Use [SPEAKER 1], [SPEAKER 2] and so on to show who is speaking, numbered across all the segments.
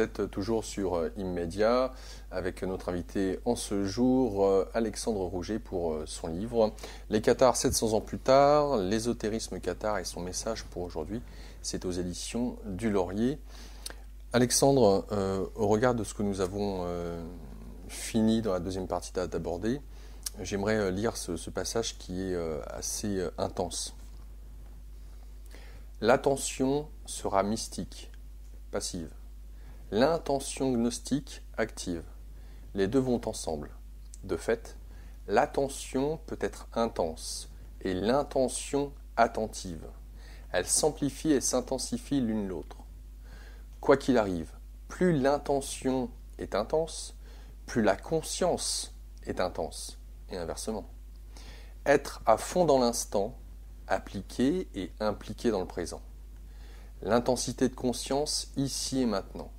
[SPEAKER 1] vous êtes toujours sur Immédiat avec notre invité en ce jour, Alexandre Rouget, pour son livre Les Cathares 700 ans plus tard, l'ésotérisme cathare et son message pour aujourd'hui. C'est aux éditions du Laurier. Alexandre, au regard de ce que nous avons fini dans la deuxième partie d'aborder, j'aimerais lire ce passage qui est assez intense. L'attention sera mystique, passive. L'intention gnostique, active. Les deux vont ensemble. De fait, l'attention peut être intense et l'intention attentive. Elles s'amplifient et s'intensifient l'une l'autre. Quoi qu'il arrive, plus l'intention est intense, plus la conscience est intense, et inversement. Être à fond dans l'instant, appliqué et impliqué dans le présent. L'intensité de conscience ici et maintenant.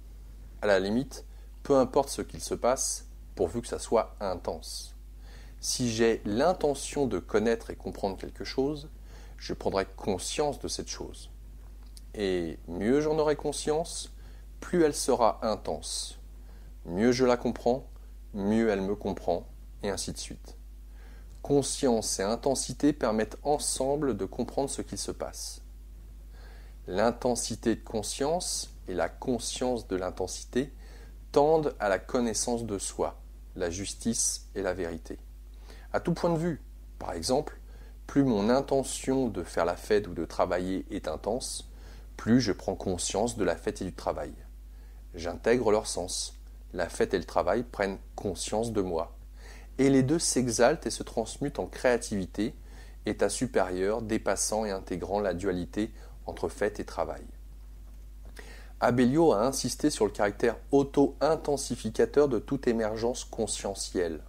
[SPEAKER 1] À la limite, peu importe ce qu'il se passe, pourvu que ça soit intense. Si j'ai l'intention de connaître et comprendre quelque chose, je prendrai conscience de cette chose. Et mieux j'en aurai conscience, plus elle sera intense. Mieux je la comprends, mieux elle me comprend, et ainsi de suite. Conscience et intensité permettent ensemble de comprendre ce qu'il se passe. L'intensité de conscience et la conscience de l'intensité tendent à la connaissance de soi, la justice et la vérité. À tout point de vue, par exemple, plus mon intention de faire la fête ou de travailler est intense, plus je prends conscience de la fête et du travail. J'intègre leur sens. La fête et le travail prennent conscience de moi. Et les deux s'exaltent et se transmutent en créativité, état supérieur dépassant et intégrant la dualité entre fête et travail. Abellio a insisté sur le caractère auto-intensificateur de toute émergence conscientielle.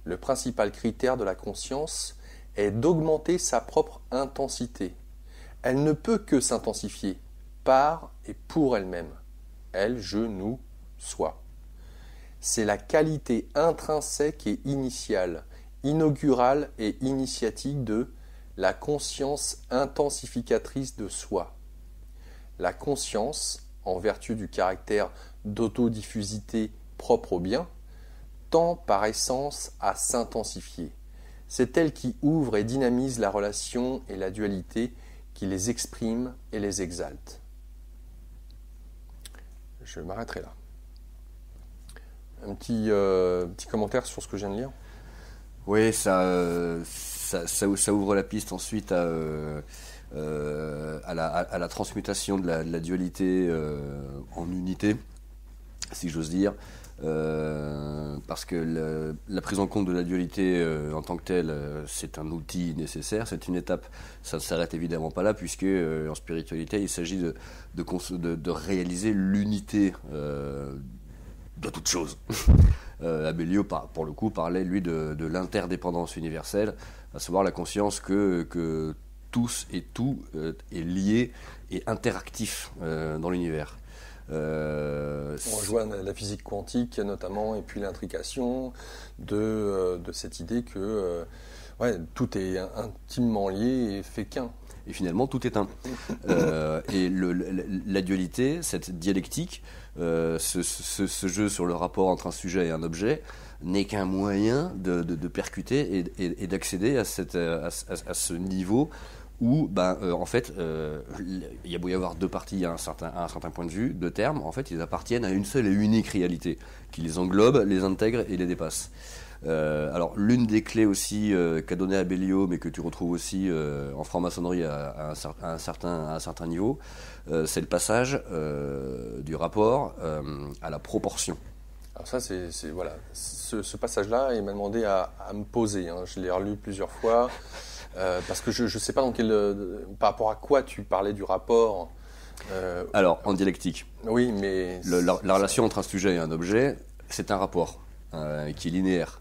[SPEAKER 1] Le principal critère de la conscience est d'augmenter sa propre intensité. Elle ne peut que s'intensifier, par et pour elle-même. Elle, je, nous, soi. C'est la qualité intrinsèque et initiale, inaugurale et initiatique de la conscience intensificatrice de soi. La conscience, en vertu du caractère d'autodiffusité propre au bien, tend par essence à s'intensifier. C'est elle qui ouvre et dynamise la relation et la dualité, qui les exprime et les exalte. Je m'arrêterai là. Un petit commentaire sur ce que je viens de lire.
[SPEAKER 2] Oui, ça ouvre la piste ensuite à la transmutation de la dualité en unité, si j'ose dire. Parce que la prise en compte de la dualité en tant que telle, c'est un outil nécessaire, c'est une étape, ça ne s'arrête évidemment pas là, puisque en spiritualité, il s'agit de réaliser l'unité de toute chose. Abellio, pour le coup, parlait, lui, de l'interdépendance universelle, à savoir la conscience que tous et tout est lié et interactif dans l'univers.
[SPEAKER 1] On rejoint la physique quantique notamment, et puis l'intrication de cette idée que tout est intimement lié et fait qu'un.
[SPEAKER 2] Et finalement, tout est un. Et la dualité, cette dialectique, ce jeu sur le rapport entre un sujet et un objet, n'est qu'un moyen de percuter et d'accéder à ce niveau où, en fait, il y a beau y avoir deux parties à un certain point de vue, deux termes, en fait, ils appartiennent à une seule et unique réalité, qui les englobe, les intègre et les dépasse. Alors, l'une des clés aussi qu'a donné Abellio, mais que tu retrouves aussi en franc-maçonnerie à un certain niveau, c'est le passage du rapport à la proportion.
[SPEAKER 1] Alors ça, voilà, ce passage-là, il m'a demandé à me poser. Hein. Je l'ai relu plusieurs fois. Parce que je ne sais pas par rapport à quoi tu parlais du rapport.
[SPEAKER 2] Alors, en dialectique.
[SPEAKER 1] Oui, mais...
[SPEAKER 2] La relation entre un sujet et un objet, c'est un rapport qui est linéaire.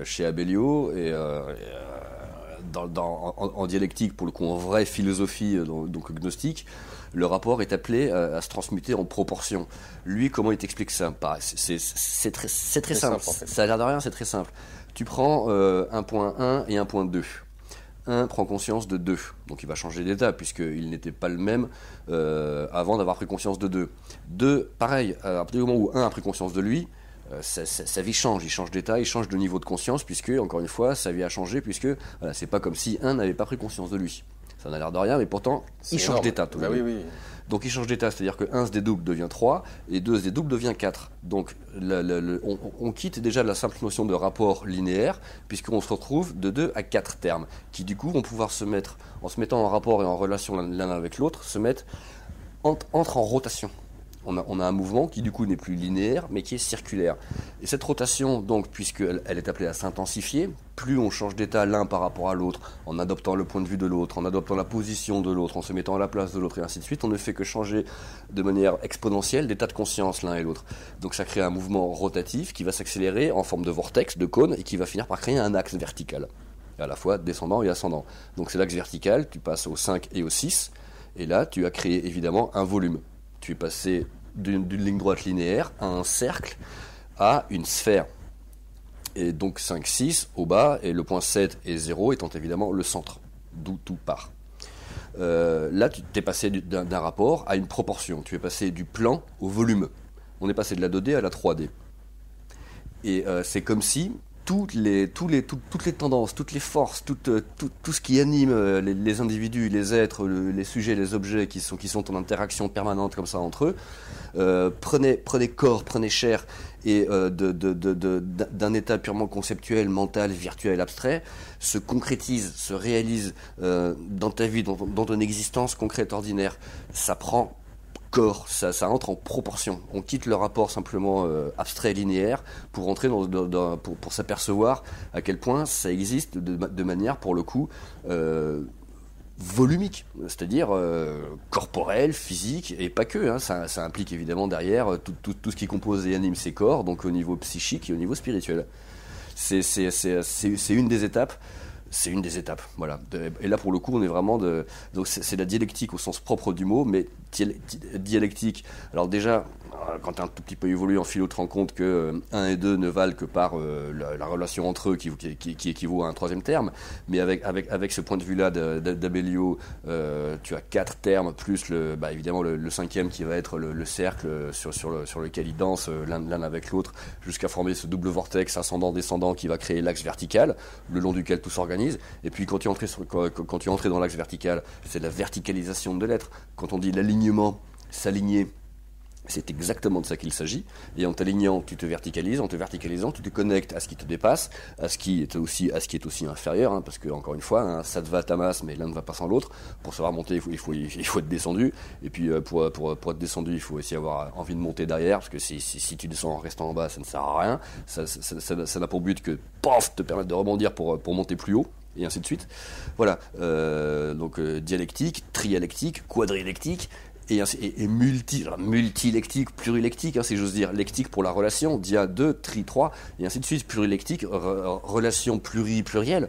[SPEAKER 2] Chez Abellio, et en dialectique, pour le coup, en vraie philosophie donc gnostique, le rapport est appelé à se transmuter en proportion. Lui, comment il t'explique ça? C'est très simple.
[SPEAKER 1] En fait.
[SPEAKER 2] Ça a l'air de rien, c'est très simple. Tu prends un point 1 et un point 2. 1 prend conscience de 2. Donc il va changer d'état, puisqu'il n'était pas le même avant d'avoir pris conscience de 2. 2, pareil, à partir du moment où 1 a pris conscience de lui, sa vie change, il change d'état, il change de niveau de conscience, puisque, encore une fois, sa vie a changé, puisque voilà, c'est pas comme si 1 n'avait pas pris conscience de lui. Ça n'a l'air de rien, mais pourtant, il change d'état.
[SPEAKER 1] Bah oui, oui.
[SPEAKER 2] Donc il change d'état, c'est-à-dire que 1 se dédouble devient 3, et 2 se dédouble devient 4. Donc on quitte déjà la simple notion de rapport linéaire, puisqu'on se retrouve de 2 à 4 termes, qui du coup vont pouvoir se mettre, en se mettant en rapport et en relation l'un avec l'autre, se mettre entre en rotation. On a un mouvement qui du coup n'est plus linéaire, mais qui est circulaire. Et cette rotation, donc, puisqu'elle est appelée à s'intensifier, plus on change d'état l'un par rapport à l'autre, en adoptant le point de vue de l'autre, en adoptant la position de l'autre, en se mettant à la place de l'autre, et ainsi de suite, on ne fait que changer de manière exponentielle d'état de conscience l'un et l'autre. Donc ça crée un mouvement rotatif qui va s'accélérer en forme de vortex, de cône, et qui va finir par créer un axe vertical, à la fois descendant et ascendant. Donc c'est l'axe vertical, tu passes au 5 et au 6, et là tu as créé évidemment un volume. Tu es passé d'une ligne droite linéaire à un cercle à une sphère. Et donc 5, 6 au bas, et le point 7 et 0 étant évidemment le centre, d'où tout part. Là, tu t'es passé d'un rapport à une proportion. Tu es passé du plan au volume. On est passé de la 2D à la 3D. Et c'est comme si toutes les tendances, toutes les forces, tout ce qui anime les individus, les êtres, les sujets, les objets qui sont en interaction permanente comme ça entre eux, prenaient corps, prenaient chair, et d'un état purement conceptuel, mental, virtuel, abstrait, se concrétise, se réalise dans ta vie, dans ton existence concrète ordinaire. Ça prend corps, ça entre en proportion. On quitte le rapport simplement abstrait et linéaire pour entrer pour s'apercevoir à quel point ça existe de manière, pour le coup, volumique, c'est-à-dire corporelle, physique, et pas que. Ça implique évidemment derrière tout ce qui compose et anime ces corps, donc au niveau psychique et au niveau spirituel. C'est une des étapes. C'est une des étapes, voilà. Et là, pour le coup, on est vraiment donc c'est la dialectique au sens propre du mot, mais dialectique. Alors déjà, quand tu as un tout petit peu évolué en philo, tu te rends compte que 1 et 2 ne valent que par la relation entre eux qui équivaut à un troisième terme. Mais avec ce point de vue-là d'Abellio, tu as 4 termes, plus évidemment le cinquième qui va être le cercle sur lequel ils dansent l'un avec l'autre, jusqu'à former ce double vortex ascendant-descendant qui va créer l'axe vertical, le long duquel tout s'organise. Et puis quand tu es entré dans l'axe vertical, c'est la verticalisation de l'être. Quand on dit l'alignement, s'aligner, c'est exactement de ça qu'il s'agit. Et en t'alignant, tu te verticalises. En te verticalisant, tu te connectes à ce qui te dépasse, à ce qui est aussi inférieur, parce que, encore une fois, ça te va tamas, mais l'un ne va pas sans l'autre. Pour savoir monter, il faut être descendu. Et puis pour être descendu, il faut aussi avoir envie de monter derrière, parce que si tu descends en restant en bas, ça ne sert à rien. Ça n'a pour but que te permettre de rebondir pour monter plus haut, et ainsi de suite. Voilà. Donc dialectique, trialectique, quadrilectique, et multilectique, plurilectique, si j'ose dire. Lectique pour la relation, dia 2, tri 3, et ainsi de suite. Plurilectique, relation plurielle.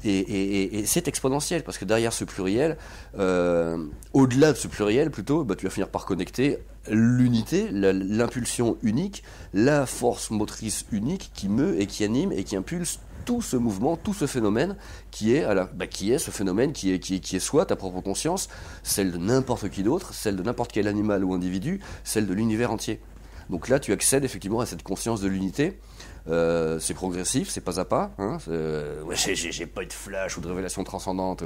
[SPEAKER 2] Et c'est exponentiel, parce que derrière ce pluriel, au-delà de ce pluriel plutôt, tu vas finir par connecter l'unité, l'impulsion unique, la force motrice unique qui meut et qui anime et qui impulse tout ce mouvement, tout ce phénomène qui est ce phénomène qui est soit ta propre conscience, celle de n'importe qui d'autre, celle de n'importe quel animal ou individu, celle de l'univers entier. Donc là, tu accèdes effectivement à cette conscience de l'unité. C'est progressif, c'est pas à pas. J'ai pas eu de flash ou de révélation transcendante.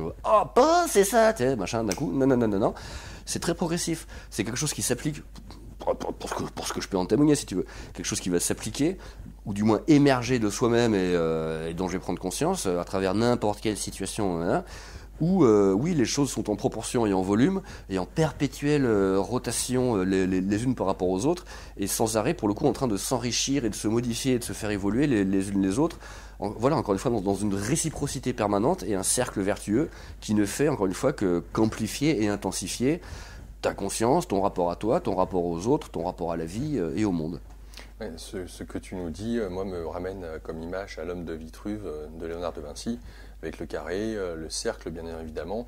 [SPEAKER 2] C'est ça, machin, d'un coup. Non. C'est très progressif. C'est quelque chose qui s'applique, pour ce que je peux en témoigner, si tu veux. Quelque chose qui va s'appliquer, ou du moins émerger de soi-même et dont je vais prendre conscience à travers n'importe quelle situation. Où oui, les choses sont en proportion et en volume et en perpétuelle rotation les unes par rapport aux autres, et sans arrêt pour le coup en train de s'enrichir et de se modifier et de se faire évoluer les unes les autres. Voilà, encore une fois, dans une réciprocité permanente et un cercle vertueux qui ne fait encore une fois qu'amplifier et intensifier ta conscience, ton rapport à toi, ton rapport aux autres, ton rapport à la vie et au monde.
[SPEAKER 1] Ouais, ce que tu nous dis, moi, me ramène comme image à l'homme de Vitruve de Léonard de Vinci, avec le carré, le cercle bien évidemment,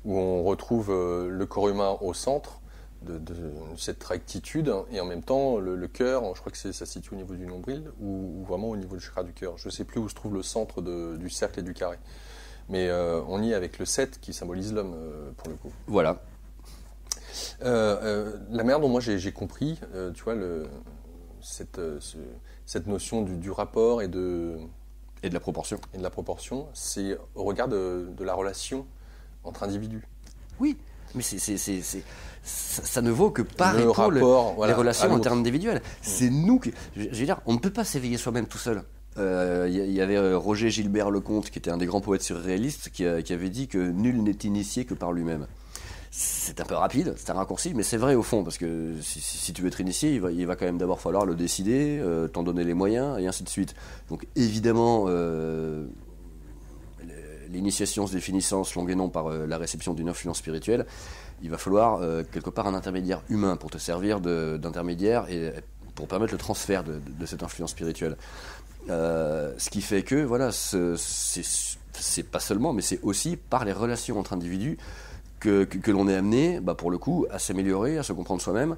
[SPEAKER 1] où on retrouve le corps humain au centre de cette rectitude, et en même temps le cœur, je crois que ça se situe au niveau du nombril, ou vraiment au niveau du chakra du cœur. Je ne sais plus où se trouve le centre du cercle et du carré. Mais on y est avec le 7 qui symbolise l'homme, pour le coup.
[SPEAKER 2] Voilà.
[SPEAKER 1] La manière dont moi j'ai compris, tu vois, cette notion du rapport et de
[SPEAKER 2] la proportion.
[SPEAKER 1] Et de la proportion, c'est au regard de la relation entre individus.
[SPEAKER 2] Oui, mais ça ne vaut que par
[SPEAKER 1] le
[SPEAKER 2] et pour
[SPEAKER 1] rapport,
[SPEAKER 2] les relations interindividuelles. C'est nous qui... Je veux dire, on ne peut pas s'éveiller soi-même tout seul. Il y avait Roger Gilbert Lecomte, qui était un des grands poètes surréalistes, qui avait dit que nul n'est initié que par lui-même. C'est un peu rapide, c'est un raccourci, mais c'est vrai au fond, parce que si tu veux être initié, il va quand même d'abord falloir le décider, t'en donner les moyens, et ainsi de suite. Donc évidemment, l'initiation se définissant selon et non par la réception d'une influence spirituelle, il va falloir quelque part un intermédiaire humain pour te servir d'intermédiaire et pour permettre le transfert de cette influence spirituelle. Ce qui fait que, voilà, c'est pas seulement, mais c'est aussi par les relations entre individus que l'on est amené, pour le coup, à s'améliorer, à se comprendre soi-même.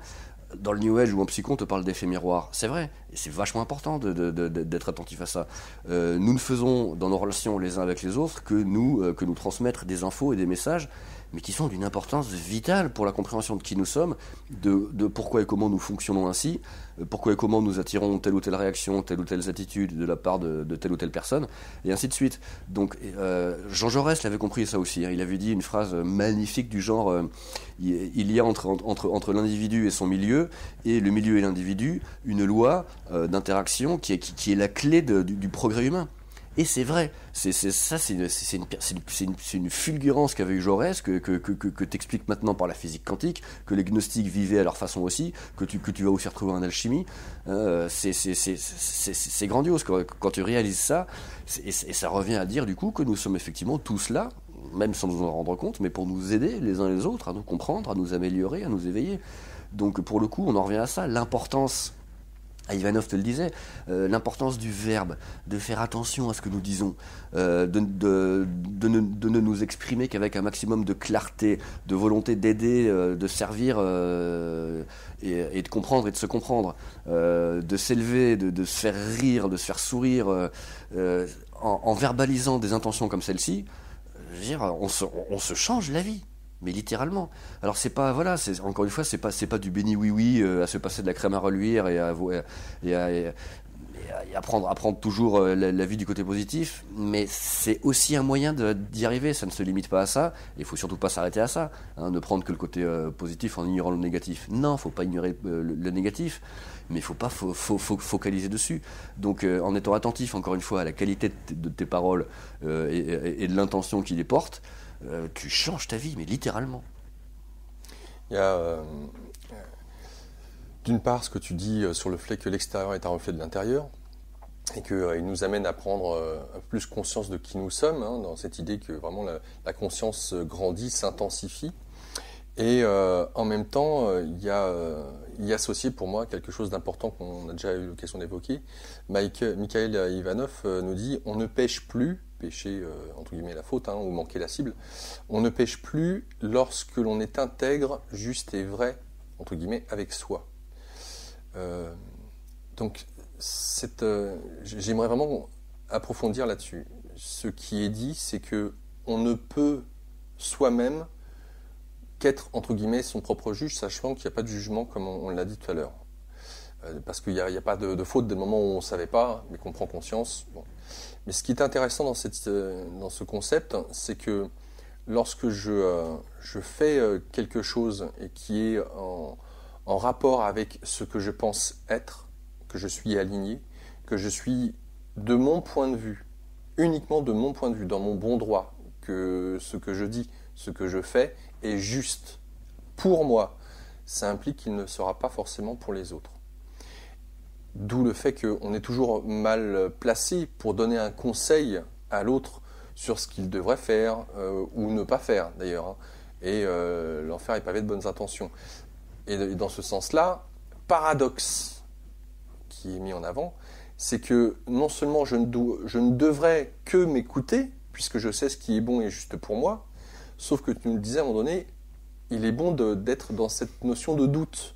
[SPEAKER 2] Dans le New Age ou en psycho, on te parle d'effet miroir. C'est vrai, et c'est vachement important d'être attentif à ça. Nous ne faisons dans nos relations les uns avec les autres que nous transmettre des infos et des messages, mais qui sont d'une importance vitale pour la compréhension de qui nous sommes, de pourquoi et comment nous fonctionnons ainsi, pourquoi et comment nous attirons telle ou telle réaction, telle ou telle attitude de la part de telle ou telle personne, et ainsi de suite. Donc Jean Jaurès l'avait compris ça aussi, hein. Il avait dit une phrase magnifique du genre il y a entre l'individu et son milieu, et le milieu et l'individu, une loi d'interaction qui est la clé du progrès humain. Et c'est vrai, c'est une fulgurance qu'avait eu Jaurès, que t'expliques maintenant par la physique quantique, que les gnostiques vivaient à leur façon aussi, que tu vas aussi retrouver en alchimie. C'est grandiose quand tu réalises ça, et ça revient à dire du coup que nous sommes effectivement tous là, même sans nous en rendre compte, mais pour nous aider les uns les autres, à nous comprendre, à nous améliorer, à nous éveiller. Donc pour le coup, on en revient à ça, l'importance... Ivanov te le disait, l'importance du verbe, de faire attention à ce que nous disons, de ne nous exprimer qu'avec un maximum de clarté, de volonté d'aider, de servir et de comprendre et de se comprendre, de s'élever, de se faire rire, de se faire sourire, en verbalisant des intentions comme celle-ci. Je veux dire, on se change la vie. Mais littéralement. Alors c'est pas, voilà, encore une fois, c'est pas du béni oui à se passer de la crème à reluire et à prendre toujours la vie du côté positif, mais c'est aussi un moyen d'y arriver. Ça ne se limite pas à ça, et il faut surtout pas s'arrêter à ça, hein, ne prendre que le côté positif en ignorant le négatif. Non, faut pas ignorer le négatif, mais il faut pas focaliser dessus. Donc en étant attentif, encore une fois, à la qualité de tes paroles et de l'intention qui les porte, tu changes ta vie, mais littéralement.
[SPEAKER 1] Il y a d'une part ce que tu dis sur le fait que l'extérieur est un reflet de l'intérieur et qu'il nous amène à prendre plus conscience de qui nous sommes, hein, dans cette idée que vraiment la conscience grandit, s'intensifie. Et en même temps, il y a associé pour moi quelque chose d'important qu'on a déjà eu l'occasion d'évoquer. Mikhail Ivanov nous dit « On ne pêche plus », pécher entre guillemets la faute, hein, ou manquer la cible, on ne pêche plus lorsque l'on est intègre, juste et vrai, entre guillemets, avec soi. Donc, j'aimerais vraiment approfondir là-dessus. Ce qui est dit, c'est que on ne peut soi-même qu'être, entre guillemets, son propre juge, sachant qu'il n'y a pas de jugement, comme on l'a dit tout à l'heure. Parce qu'il n'y a pas de faute dès le moment où on ne savait pas, mais qu'on prend conscience. Bon. Mais ce qui est intéressant dans ce concept, c'est que lorsque je fais quelque chose et qui est en rapport avec ce que je pense être, que je suis aligné, que je suis de mon point de vue, uniquement de mon point de vue, dans mon bon droit, que ce que je dis, ce que je fais est juste pour moi, ça implique qu'il ne sera pas forcément pour les autres. D'où le fait qu'on est toujours mal placé pour donner un conseil à l'autre sur ce qu'il devrait faire ou ne pas faire d'ailleurs. Hein. Et l'enfer est pavé de bonnes intentions. Et dans ce sens-là, paradoxe qui est mis en avant, c'est que non seulement je ne devrais que m'écouter, puisque je sais ce qui est bon et juste pour moi, sauf que tu nous le disais à un moment donné, il est bon d'être dans cette notion de doute.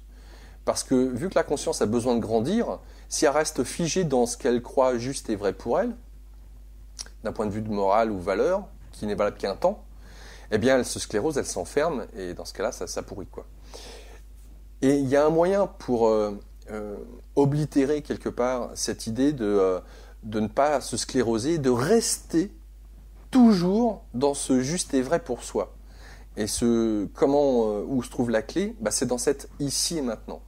[SPEAKER 1] Parce que vu que la conscience a besoin de grandir, si elle reste figée dans ce qu'elle croit juste et vrai pour elle, d'un point de vue de morale ou valeur, qui n'est valable qu'un temps, eh bien elle se sclérose, elle s'enferme, et dans ce cas-là, ça pourrit, quoi. Et il y a un moyen pour oblitérer quelque part cette idée de ne pas se scléroser, de rester toujours dans ce juste et vrai pour soi. Et où se trouve la clé, c'est dans cette ici et maintenant.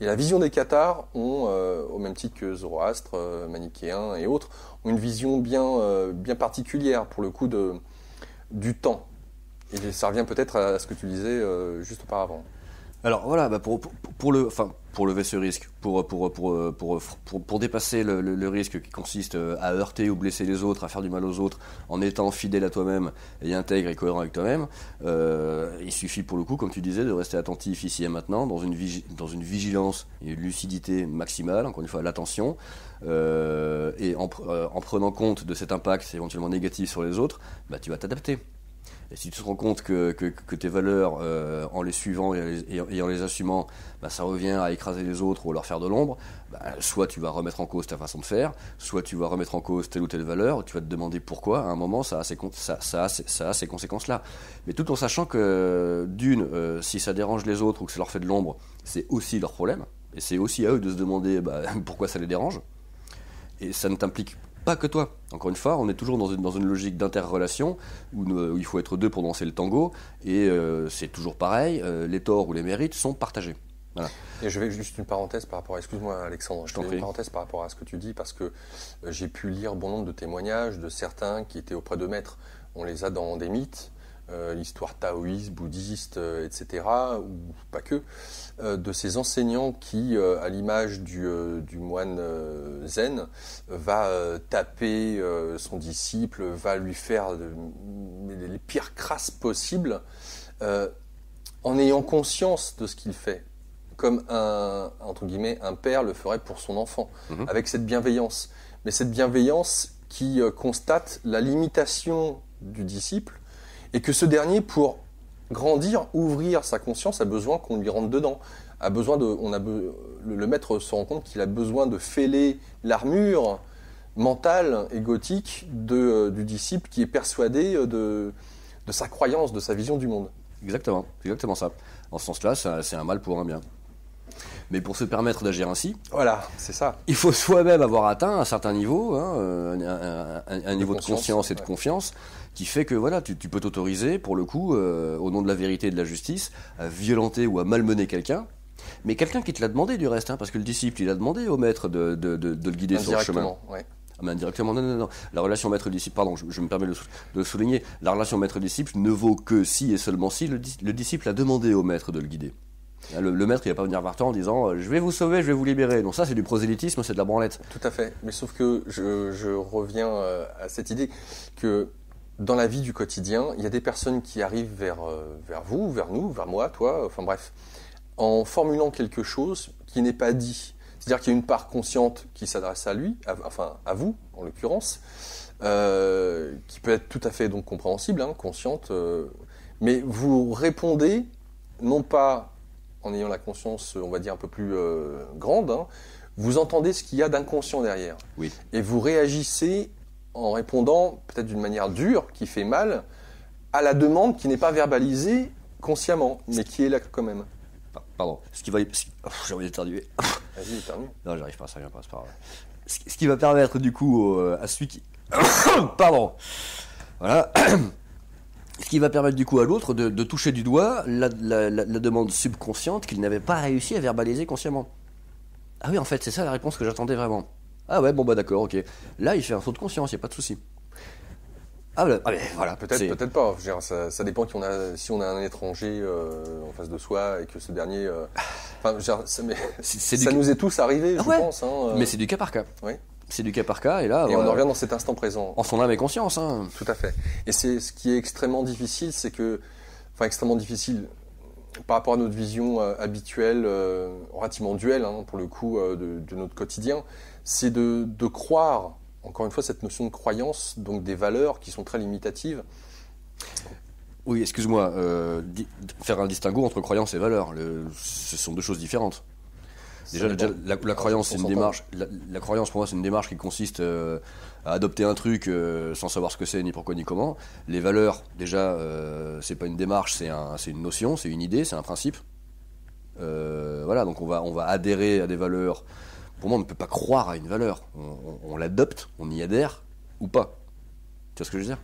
[SPEAKER 1] Et la vision des cathares ont, au même titre que Zoroastre, manichéen et autres, ont une vision bien particulière pour le coup du temps. Et ça revient peut-être à ce que tu disais juste auparavant.
[SPEAKER 2] Alors voilà, pour lever ce risque, pour dépasser le risque qui consiste à heurter ou blesser les autres, à faire du mal aux autres, en étant fidèle à toi-même et intègre et cohérent avec toi-même, il suffit pour le coup, comme tu disais, de rester attentif ici et maintenant, dans une vigilance et une lucidité maximale, encore une fois l'attention, et en prenant compte de cet impact éventuellement négatif sur les autres, tu vas t'adapter. Et si tu te rends compte que tes valeurs, en les suivant et en les assumant, ça revient à écraser les autres ou à leur faire de l'ombre, soit tu vas remettre en cause ta façon de faire, soit tu vas remettre en cause telle ou telle valeur, tu vas te demander pourquoi, à un moment, ça a ces conséquences-là. Mais tout en sachant que, si ça dérange les autres ou que ça leur fait de l'ombre, c'est aussi leur problème, et c'est aussi à eux de se demander pourquoi ça les dérange, et ça ne t'implique pas que toi. Encore une fois, on est toujours dans une logique d'interrelation où il faut être deux pour danser le tango, et c'est toujours pareil, les torts ou les mérites sont partagés. Voilà.
[SPEAKER 1] Et je vais juste une parenthèse par rapport à... Excuse-moi Alexandre,
[SPEAKER 2] je t'en prie.
[SPEAKER 1] Une parenthèse par rapport à ce que tu dis, parce que j'ai pu lire bon nombre de témoignages de certains qui étaient auprès de maîtres. On les a dans des mythes, l'histoire taoïste, bouddhiste, etc., ou pas que, de ces enseignants qui, à l'image du moine zen, va taper son disciple, va lui faire les pires crasses possibles, en ayant conscience de ce qu'il fait, comme entre guillemets, un père le ferait pour son enfant, avec cette bienveillance. Mais cette bienveillance qui constate la limitation du disciple, et que ce dernier, pour grandir, ouvrir sa conscience, a besoin qu'on lui rentre dedans. Le maître se rend compte qu'il a besoin de fêler l'armure mentale, égotique du disciple qui est persuadé de sa croyance, de sa vision du monde.
[SPEAKER 2] Exactement, c'est exactement ça. En ce sens-là, c'est un mal pour un bien. Mais pour se permettre d'agir ainsi,
[SPEAKER 1] voilà, c'est ça.
[SPEAKER 2] Il faut soi-même avoir atteint un certain niveau, un niveau de conscience et de confiance, qui fait que voilà, tu peux t'autoriser, pour le coup, au nom de la vérité et de la justice, à violenter ou à malmener quelqu'un. Mais quelqu'un qui te l'a demandé du reste, parce que le disciple, il a demandé au maître de le guider sur le chemin.
[SPEAKER 1] Ouais.
[SPEAKER 2] Mais indirectement, non. La relation maître-disciple, pardon, je me permets de le souligner, la relation maître-disciple ne vaut que si et seulement si le disciple a demandé au maître de le guider. Le maître, il va pas venir vers toi en disant je vais vous sauver, je vais vous libérer. Donc ça, c'est du prosélytisme, c'est de la branlette.
[SPEAKER 1] Tout à fait. Mais sauf que je reviens à cette idée que dans la vie du quotidien, il y a des personnes qui arrivent vers vous, vers nous, vers moi, toi, enfin bref, en formulant quelque chose qui n'est pas dit. C'est-à-dire qu'il y a une part consciente qui s'adresse à lui, à vous en l'occurrence, qui peut être tout à fait donc compréhensible, consciente, mais vous répondez non pas en ayant la conscience, on va dire, un peu plus grande, vous entendez ce qu'il y a d'inconscient derrière.
[SPEAKER 2] Oui.
[SPEAKER 1] Et vous réagissez en répondant, peut-être d'une manière dure, qui fait mal, à la demande qui n'est pas verbalisée consciemment, mais qui est là quand même.
[SPEAKER 2] Pardon. J'ai envie d'éternuer.
[SPEAKER 1] Vas-y, éternue.
[SPEAKER 2] Non, j'arrive pas, ça vient pas, c'est pas grave. Ce qui va permettre, du coup, à celui qui... Pardon. Voilà. Ce qui va permettre du coup à l'autre de toucher du doigt la demande subconsciente qu'il n'avait pas réussi à verbaliser consciemment. Ah oui, en fait, c'est ça la réponse que j'attendais vraiment. Ah ouais, bon d'accord, ok. Là, il fait un saut de conscience, il n'y a pas de souci. Mais voilà.
[SPEAKER 1] Peut-être pas. Je veux dire, ça dépend si on a un étranger en face de soi et que ce dernier... ça nous est tous arrivé, je pense.
[SPEAKER 2] Mais c'est du cas par cas.
[SPEAKER 1] Oui.
[SPEAKER 2] C'est du cas par cas, et là...
[SPEAKER 1] Et on en revient dans cet instant présent.
[SPEAKER 2] En son âme et conscience.
[SPEAKER 1] Tout à fait. Et c'est ce qui est extrêmement difficile, c'est que... Enfin, extrêmement difficile par rapport à notre vision habituelle, relativement duelle, pour le coup, de notre quotidien, c'est de croire, encore une fois, cette notion de croyance, donc des valeurs qui sont très limitatives.
[SPEAKER 2] Oui, excuse-moi, faire un distinguo entre croyance et valeur, ce sont deux choses différentes. Déjà, la croyance, c'est une démarche. La croyance, pour moi, c'est une démarche qui consiste à adopter un truc sans savoir ce que c'est, ni pourquoi, ni comment. Les valeurs, déjà, c'est pas une démarche, c'est une notion, c'est une idée, c'est un principe. Voilà, donc on va adhérer à des valeurs. Pour moi, on ne peut pas croire à une valeur. On l'adopte, on y adhère ou pas. Tu vois ce que je veux dire?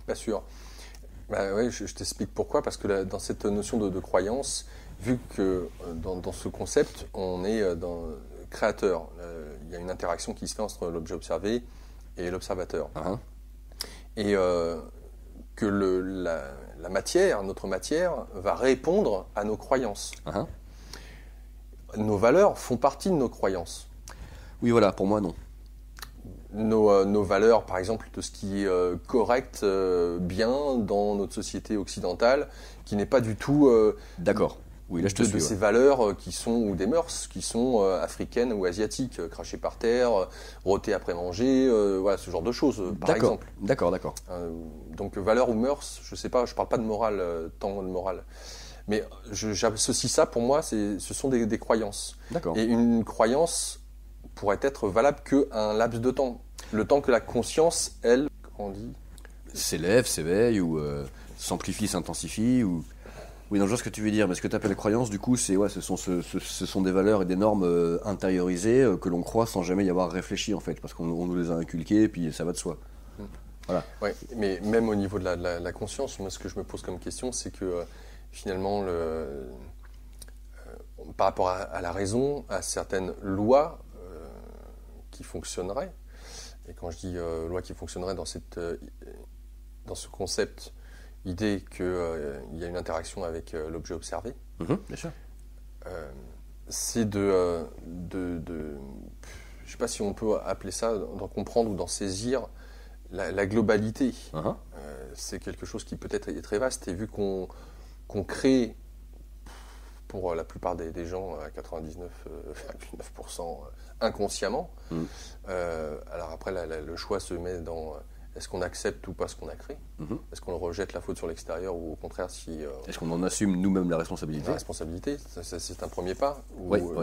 [SPEAKER 1] Pas sûr. Bah, ouais, je t'explique pourquoi. Parce que dans cette notion de croyance, vu que dans ce concept, on est dans créateur, il y a une interaction qui se fait entre l'objet observé et l'observateur.
[SPEAKER 2] Uh-huh.
[SPEAKER 1] Et que la matière, notre matière, va répondre à nos croyances.
[SPEAKER 2] Uh-huh.
[SPEAKER 1] Nos valeurs font partie de nos croyances.
[SPEAKER 2] Oui, voilà, pour moi, non.
[SPEAKER 1] Nos valeurs, par exemple, de ce qui est correct, bien dans notre société occidentale, qui n'est pas du tout
[SPEAKER 2] D'accord. Oui, là, je te suis,
[SPEAKER 1] de ces valeurs qui sont, ou des mœurs qui sont africaines ou asiatiques, cracher par terre, rôter après manger, voilà, ce genre de choses, par exemple.
[SPEAKER 2] D'accord.
[SPEAKER 1] Donc valeurs ou mœurs, je sais pas, je parle pas de morale, tant de morale. Mais j'associe ça, pour moi, ce sont des croyances.
[SPEAKER 2] D'accord.
[SPEAKER 1] Et une croyance pourrait être valable qu'un laps de temps. Le temps que la conscience, elle, comment on dit,
[SPEAKER 2] s'élève, s'éveille, ou s'amplifie, s'intensifie, ou... Oui, non, je vois ce que tu veux dire, mais ce que tu appelles croyance, du coup, ce sont des valeurs et des normes intériorisées que l'on croit sans jamais y avoir réfléchi, en fait, parce qu'on nous les a inculquées, et puis ça va de soi. Voilà.
[SPEAKER 1] Ouais, mais même au niveau de la conscience, moi, ce que je me pose comme question, c'est que finalement, par rapport à la raison, à certaines lois qui fonctionneraient, et quand je dis loi qui fonctionnerait dans ce concept, idée qu'il y a une interaction avec l'objet observé,
[SPEAKER 2] Bien sûr.
[SPEAKER 1] c'est je ne sais pas si on peut appeler ça, d'en comprendre ou d'en saisir la globalité. C'est quelque chose qui peut-être est très vaste, et vu qu'on crée, pour la plupart des gens, à 99,9% inconsciemment, alors après le choix se met dans est-ce qu'on accepte ou pas ce qu'on a créé, est-ce qu'on rejette la faute sur l'extérieur, ou au contraire
[SPEAKER 2] est-ce qu'on en assume nous-mêmes la responsabilité?
[SPEAKER 1] La responsabilité, c'est un premier pas,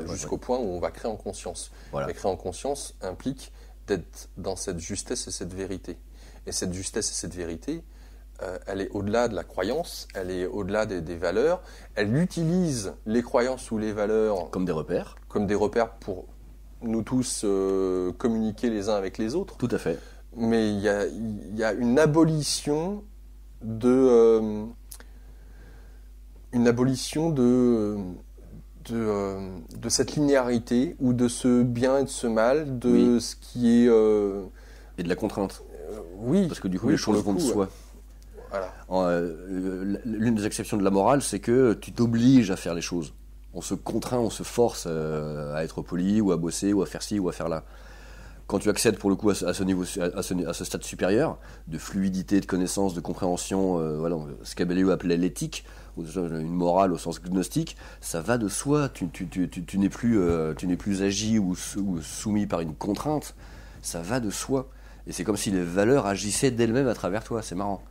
[SPEAKER 1] jusqu'au point où on va créer en conscience.
[SPEAKER 2] Voilà.
[SPEAKER 1] Mais créer en conscience implique d'être dans cette justesse et cette vérité. Et cette justesse et cette vérité, elle est au-delà de la croyance, elle est au-delà des valeurs. Elle utilise les croyances ou les valeurs
[SPEAKER 2] Comme des repères.
[SPEAKER 1] Pour nous tous communiquer les uns avec les autres.
[SPEAKER 2] Tout à fait.
[SPEAKER 1] Mais il y a une abolition de cette linéarité, ou de ce bien et de ce mal, de ce qui est
[SPEAKER 2] et de la contrainte.
[SPEAKER 1] Oui.
[SPEAKER 2] Parce que du coup, les choses vont de soi.
[SPEAKER 1] Voilà.
[SPEAKER 2] L'une des exceptions de la morale, c'est que tu t'obliges à faire les choses. On se contraint, on se force à être poli, ou à bosser, ou à faire ci, ou à faire là. Quand tu accèdes pour le coup à ce niveau, à ce stade supérieur de fluidité, de connaissance, de compréhension, voilà, ce qu'Abelio appelait l'éthique, une morale au sens gnostique, ça va de soi. Tu n'es plus agi ou soumis par une contrainte. Ça va de soi. Et c'est comme si les valeurs agissaient d'elles-mêmes à travers toi. C'est marrant.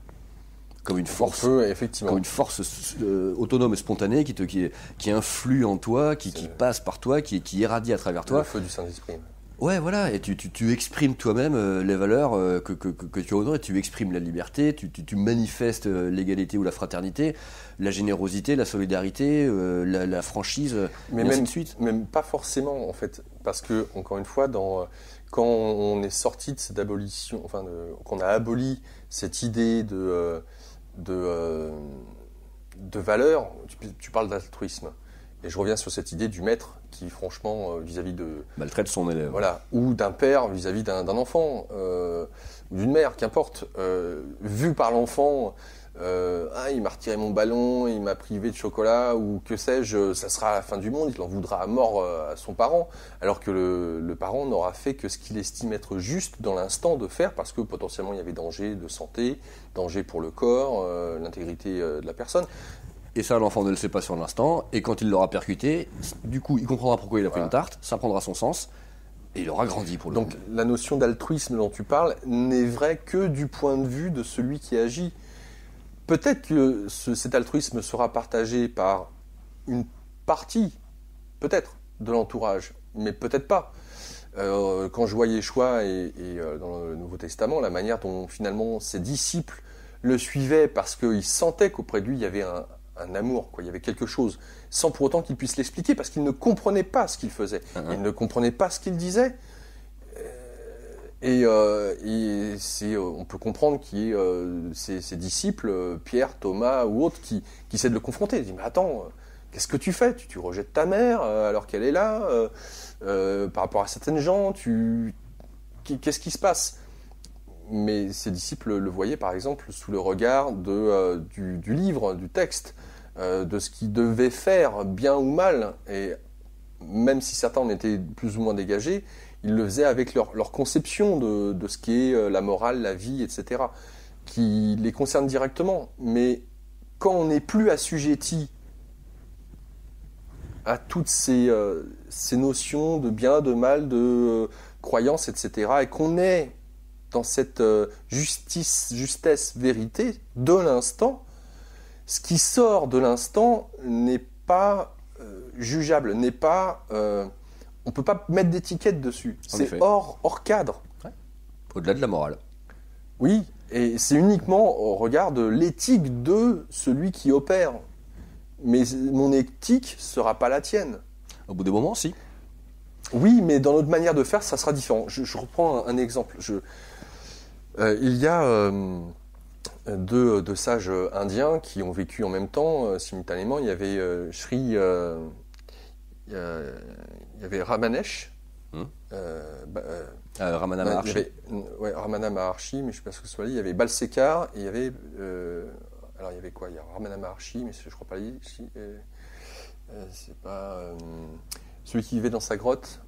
[SPEAKER 2] Comme une force,
[SPEAKER 1] effectivement.
[SPEAKER 2] Comme une force autonome et spontanée qui influe en toi, qui passe par toi, qui irradie à travers toi.
[SPEAKER 1] Le feu du Saint-Esprit.
[SPEAKER 2] Ouais, voilà, et tu exprimes toi-même les valeurs que tu honores, et tu exprimes la liberté, tu manifestes l'égalité ou la fraternité, la générosité, la solidarité, la franchise,
[SPEAKER 1] mais
[SPEAKER 2] et ainsi
[SPEAKER 1] même,
[SPEAKER 2] de suite.
[SPEAKER 1] Même pas forcément, en fait, parce que, encore une fois, quand on est sorti de cette abolition, qu'on a aboli cette idée de valeur, tu parles d'altruisme. Et je reviens sur cette idée du maître qui, franchement, vis-à-vis de...
[SPEAKER 2] maltraite son élève.
[SPEAKER 1] Voilà, ou d'un père vis-à-vis d'un enfant, ou d'une mère, qu'importe. Vu par l'enfant, il m'a retiré mon ballon, il m'a privé de chocolat, ou que sais-je, ça sera la fin du monde, il en voudra à mort à son parent. Alors que le parent n'aura fait que ce qu'il estime être juste dans l'instant de faire, parce que potentiellement il y avait danger de santé, danger pour le corps, l'intégrité de la personne.
[SPEAKER 2] Et ça, l'enfant ne le sait pas sur l'instant, et quand il l'aura percuté, du coup, il comprendra pourquoi il a pris une tarte, ça prendra son sens, et il aura grandi pour le coup.
[SPEAKER 1] Donc la notion d'altruisme dont tu parles n'est vraie que du point de vue de celui qui agit. Peut-être que cet altruisme sera partagé par une partie, peut-être, de l'entourage, mais peut-être pas. Quand je vois Yeshua et dans le Nouveau Testament, la manière dont finalement ses disciples le suivaient parce qu'ils sentaient qu'auprès de lui il y avait un amour, quoi. Il y avait quelque chose, sans pour autant qu'ils puissent l'expliquer, parce qu'ils ne comprenaient pas ce qu'il faisait, ils ne comprenaient pas ce qu'il disait. On peut comprendre qu'il y ait ses disciples, Pierre, Thomas ou autres, qui essaient de le confronter. Ils disent, mais attends, qu'est-ce que tu fais ? Tu rejettes ta mère alors qu'elle est là par rapport à certaines gens, qu'est-ce qui se passe ? Mais ses disciples le voyaient par exemple sous le regard du livre, du texte, de ce qu'ils devaient faire, bien ou mal. Et même si certains en étaient plus ou moins dégagés, ils le faisaient avec leur conception de ce qu'est la morale, la vie, etc., qui les concerne directement. Mais quand on n'est plus assujetti à toutes ces notions de bien, de mal, de croyance, etc., et qu'on est dans cette justesse, vérité de l'instant, ce qui sort de l'instant n'est pas jugeable, n'est pas... on ne peut pas mettre d'étiquette dessus. C'est hors cadre.
[SPEAKER 2] Ouais. Au-delà de la morale.
[SPEAKER 1] Oui, et c'est uniquement au regard de l'éthique de celui qui opère. Mais mon éthique ne sera pas la tienne.
[SPEAKER 2] Au bout d'un moment, si.
[SPEAKER 1] Oui, mais dans notre manière de faire, ça sera différent. Je reprends un exemple. Il y a deux sages indiens qui ont vécu en même temps, simultanément. Il y avait il y avait Ramanesh.
[SPEAKER 2] Ramana Maharshi.
[SPEAKER 1] Ramana Maharshi, mais je ne sais pas ce que ce soit. Il y avait Balsekar et il y avait... alors il y avait quoi ? Il y a Ramana Maharshi, mais je ne crois pas ici. C'est pas... celui qui vivait dans sa grotte,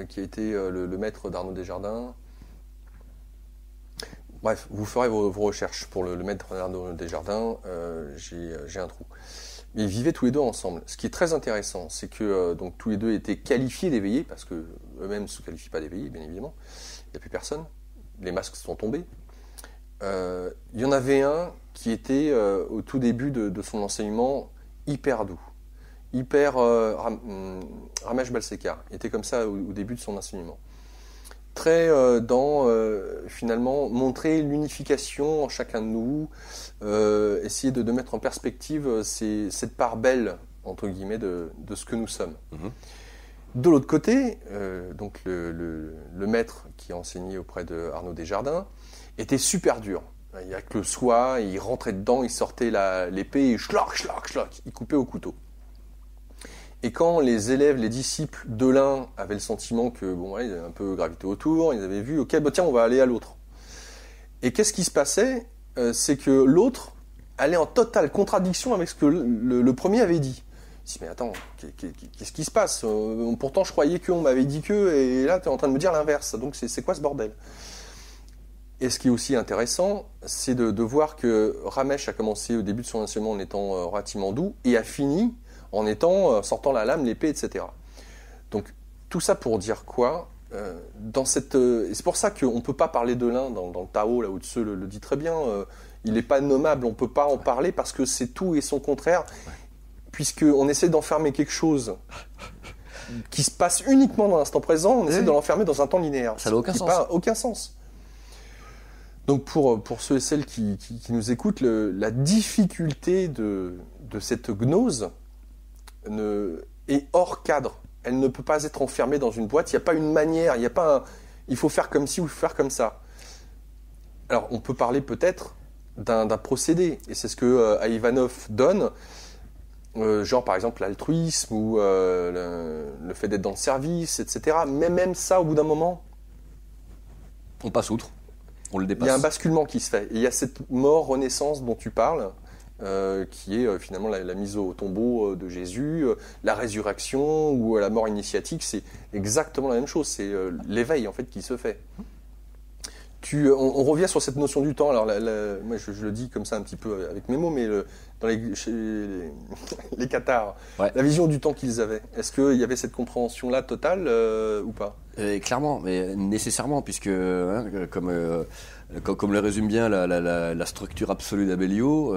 [SPEAKER 1] qui a été le maître d'Arnaud Desjardins. Bref, vous ferez vos recherches pour le maître d'Arnaud Desjardins. J'ai un trou. Mais ils vivaient tous les deux ensemble. Ce qui est très intéressant, c'est que donc, tous les deux étaient qualifiés d'éveillés, parce qu'eux-mêmes ne se qualifient pas d'éveillés, bien évidemment. Il n'y a plus personne. Les masques sont tombés. Il y en avait un qui était, au tout début de son enseignement, hyper doux. Ramesh Balsekar. Il était comme ça au début de son enseignement. Très finalement, montrer l'unification en chacun de nous, essayer de mettre en perspective cette part belle, entre guillemets, de ce que nous sommes. De l'autre côté, donc le maître qui enseignait auprès de Arnaud Desjardins était super dur. Il n'y a que le soi, il rentrait dedans, il sortait l'épée, et schlock, il coupait au couteau. Et quand les élèves, les disciples de l'un avaient le sentiment que ils avaient un peu gravité autour, ils avaient vu, ok, tiens, on va aller à l'autre. Et qu'est-ce qui se passait ? C'est que l'autre allait en totale contradiction avec ce que le premier avait dit. Il dit, mais attends, qu'est-ce qui se passe ? Pourtant, je croyais qu'on m'avait dit que, et là, tu es en train de me dire l'inverse. Donc, c'est quoi ce bordel ? Et ce qui est aussi intéressant, c'est de voir que Ramesh a commencé au début de son enseignement en étant relativement doux et a fini en sortant la lame, l'épée, etc. Donc, tout ça pour dire quoi ? Et c'est pour ça qu'on ne peut pas parler de l'un dans le Tao, là où Tse le dit très bien. Il n'est pas nommable, on ne peut pas en parler parce que c'est tout et son contraire, puisqu'on essaie d'enfermer quelque chose qui se passe uniquement dans l'instant présent, on essaie de l'enfermer dans un temps linéaire.
[SPEAKER 2] Ça n'a aucun sens.
[SPEAKER 1] Aucun sens. Donc pour ceux et celles qui nous écoutent, la difficulté de cette gnose est hors cadre. Elle ne peut pas être enfermée dans une boîte. Il n'y a pas une manière, il faut faire comme ci ou faire comme ça. Alors on peut parler peut-être d'un procédé, et c'est ce que Ivanov donne, genre par exemple l'altruisme ou le fait d'être dans le service, etc. Mais même ça, au bout d'un moment,
[SPEAKER 2] on passe outre. On le dépasse.
[SPEAKER 1] Il y a un basculement qui se fait. Et il y a cette mort-renaissance dont tu parles, qui est finalement la mise au tombeau de Jésus, la résurrection ou la mort initiatique, c'est exactement la même chose. C'est l'éveil en fait qui se fait. On revient sur cette notion du temps. Alors moi je le dis comme ça un petit peu avec mes mots, mais chez les Cathares, la vision du temps qu'ils avaient, est-ce qu'il y avait cette compréhension-là totale ou pas ?
[SPEAKER 2] Clairement, mais nécessairement, puisque comme le résume bien la structure absolue d'Abellio,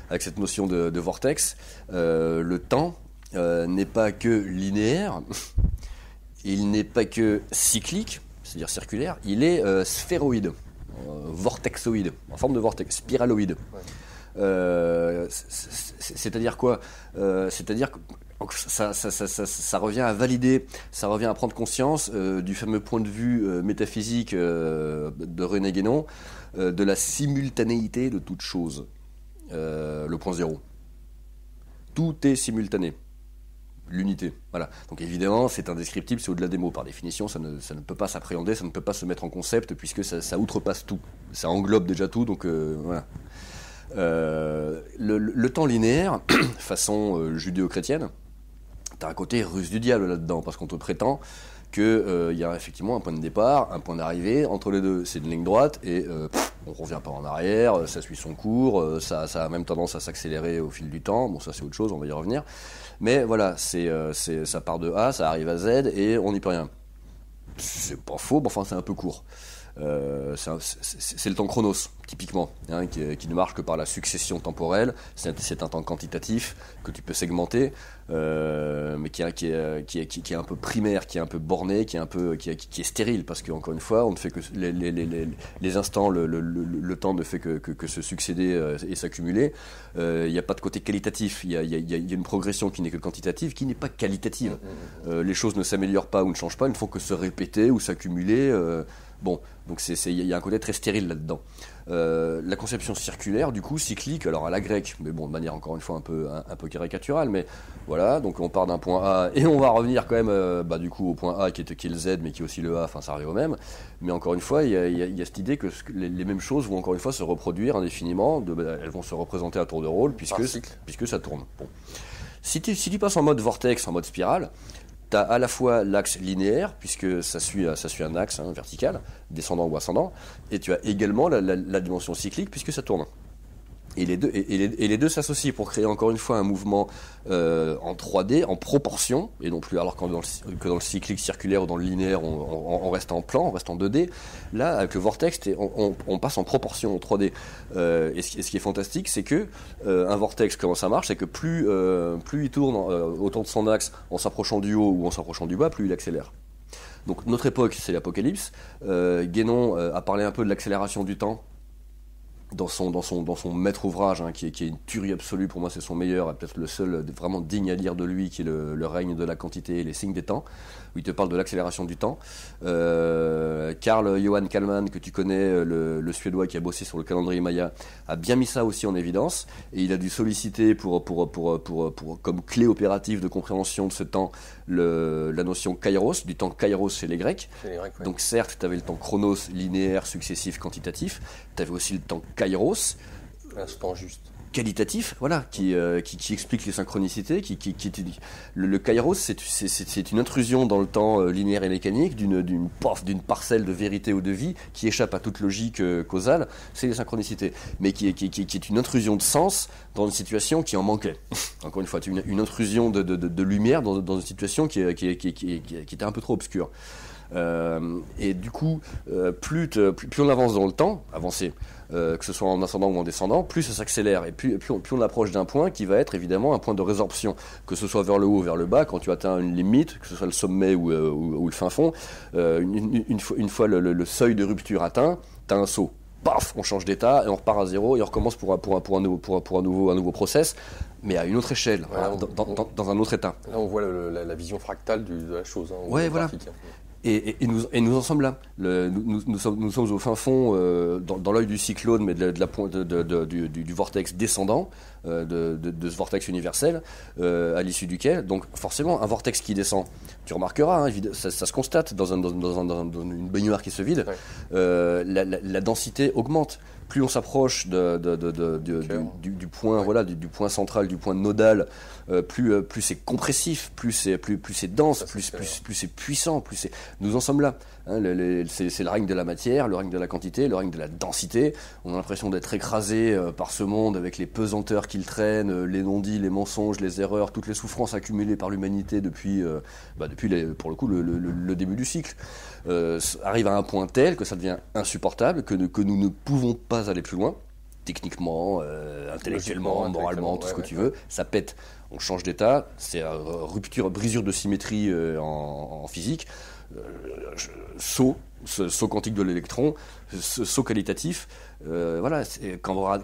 [SPEAKER 2] avec cette notion de vortex, le temps n'est pas que linéaire, il n'est pas que cyclique, c'est-à-dire circulaire, il est sphéroïde, vortexoïde, en forme de vortex, spiraloïde. Ouais. C'est-à-dire quoi? C'est-à-dire que ça revient à valider, ça revient à prendre conscience du fameux point de vue métaphysique de René Guénon, de la simultanéité de toute chose, le point zéro. Tout est simultané. L'unité, voilà. Donc évidemment, c'est indescriptible, c'est au-delà des mots. Par définition, ça ne peut pas s'appréhender, ça ne peut pas se mettre en concept, puisque ça outrepasse tout. Ça englobe déjà tout, donc voilà. Le temps linéaire, façon judéo-chrétienne, t'as un côté ruse du diable là-dedans, parce qu'on te prétend qu'il y a effectivement un point de départ, un point d'arrivée, entre les deux, c'est une ligne droite, et on revient pas en arrière, ça suit son cours, ça a même tendance à s'accélérer au fil du temps, bon ça c'est autre chose, on va y revenir, mais voilà, ça part de A, ça arrive à Z, et on n'y peut rien. C'est pas faux, mais enfin c'est un peu court. C'est le temps chronos, typiquement, hein, qui ne marche que par la succession temporelle. C'est un temps quantitatif que tu peux segmenter, mais qui est un peu primaire, qui est un peu borné, qui est stérile, parce qu'encore une fois, on ne fait que les instants, le temps ne fait que se succéder et s'accumuler. Il n'y a pas de côté qualitatif, il y a une progression qui n'est que quantitative, qui n'est pas qualitative. Les choses ne s'améliorent pas ou ne changent pas, elles ne font que se répéter ou s'accumuler. Bon, donc il y a un côté très stérile là-dedans. La conception circulaire, du coup, cyclique, alors à la grecque, mais bon, de manière encore une fois un peu caricaturale, mais voilà, donc on part d'un point A et on va revenir quand même, du coup, au point A qui est le Z, mais qui est aussi le A, enfin ça arrive au même. Mais encore une fois, il y a cette idée que les mêmes choses vont encore une fois se reproduire indéfiniment, elles vont se représenter à tour de rôle, puisque ça tourne. Bon. Si tu passes en mode vortex, en mode spirale, tu as à la fois l'axe linéaire, puisque ça suit un axe vertical, descendant ou ascendant, et tu as également la dimension cyclique, puisque ça tourne. Et les deux s'associent pour créer encore une fois un mouvement en 3D, en proportion, et non plus alors que dans le cyclique circulaire ou dans le linéaire, on reste en plan, on reste en 2D. Là, avec le vortex, on passe en proportion en 3D. Et ce qui est fantastique, c'est que un vortex, comment ça marche, c'est que plus il tourne autour de son axe en s'approchant du haut ou en s'approchant du bas, plus il accélère. Donc notre époque, c'est l'apocalypse. Guénon a parlé un peu de l'accélération du temps dans son maître ouvrage, qui est une tuerie absolue. Pour moi, c'est son meilleur, et peut-être le seul vraiment digne à lire de lui, qui est le règne de la quantité et les signes des temps, où il te parle de l'accélération du temps. Carl Johan Kalman, que tu connais, le Suédois qui a bossé sur le calendrier Maya, a bien mis ça aussi en évidence, et il a dû solliciter pour comme clé opérative de compréhension de ce temps la notion kairos, du temps kairos chez les Grecs. Ouais. Donc certes, tu avais le temps chronos, linéaire, successif, quantitatif, tu avais aussi le temps kairos,
[SPEAKER 1] l'instant juste,
[SPEAKER 2] qualitatif, voilà, qui explique les synchronicités, le kairos, c'est une intrusion dans le temps linéaire et mécanique d'une parcelle de vérité ou de vie qui échappe à toute logique causale. C'est les synchronicités, mais qui est une intrusion de sens dans une situation qui en manquait. Encore une fois, une intrusion de lumière dans une situation qui était un peu trop obscure. Et du coup, plus on avance dans le temps, que ce soit en ascendant ou en descendant, plus ça s'accélère, et plus on approche d'un point qui va être évidemment un point de résorption, que ce soit vers le haut ou vers le bas. Quand tu atteins une limite, que ce soit le sommet ou le fin fond, une fois le seuil de rupture atteint, tu as un saut. Paf, on change d'état et on repart à zéro et on recommence pour un nouveau process, mais à une autre échelle, voilà, dans un autre état.
[SPEAKER 1] Là, on voit la vision fractale de la chose.
[SPEAKER 2] Ouais, voilà. Et nous en sommes là. Nous sommes au fin fond, dans l'œil du cyclone, mais du vortex descendant, de ce vortex universel, à l'issue duquel, donc forcément, un vortex qui descend, tu remarqueras, ça se constate dans une baignoire qui se vide, ouais. La densité augmente. Plus on s'approche du point, ouais, voilà, du point central, du point nodal, plus c'est compressif, plus c'est dense, plus c'est puissant, nous en sommes là. C'est le règne de la matière, le règne de la quantité, le règne de la densité. On a l'impression d'être écrasé par ce monde avec les pesanteurs qu'il traîne, les non-dits, les mensonges, les erreurs, toutes les souffrances accumulées par l'humanité depuis pour le coup, le début du cycle. Arrive à un point tel que ça devient insupportable, que nous ne pouvons pas aller plus loin. techniquement, intellectuellement, moralement, tout ce que tu veux, ça pète. On change d'état, c'est brisure de symétrie en physique, saut quantique de l'électron, saut qualitatif. Voilà, quand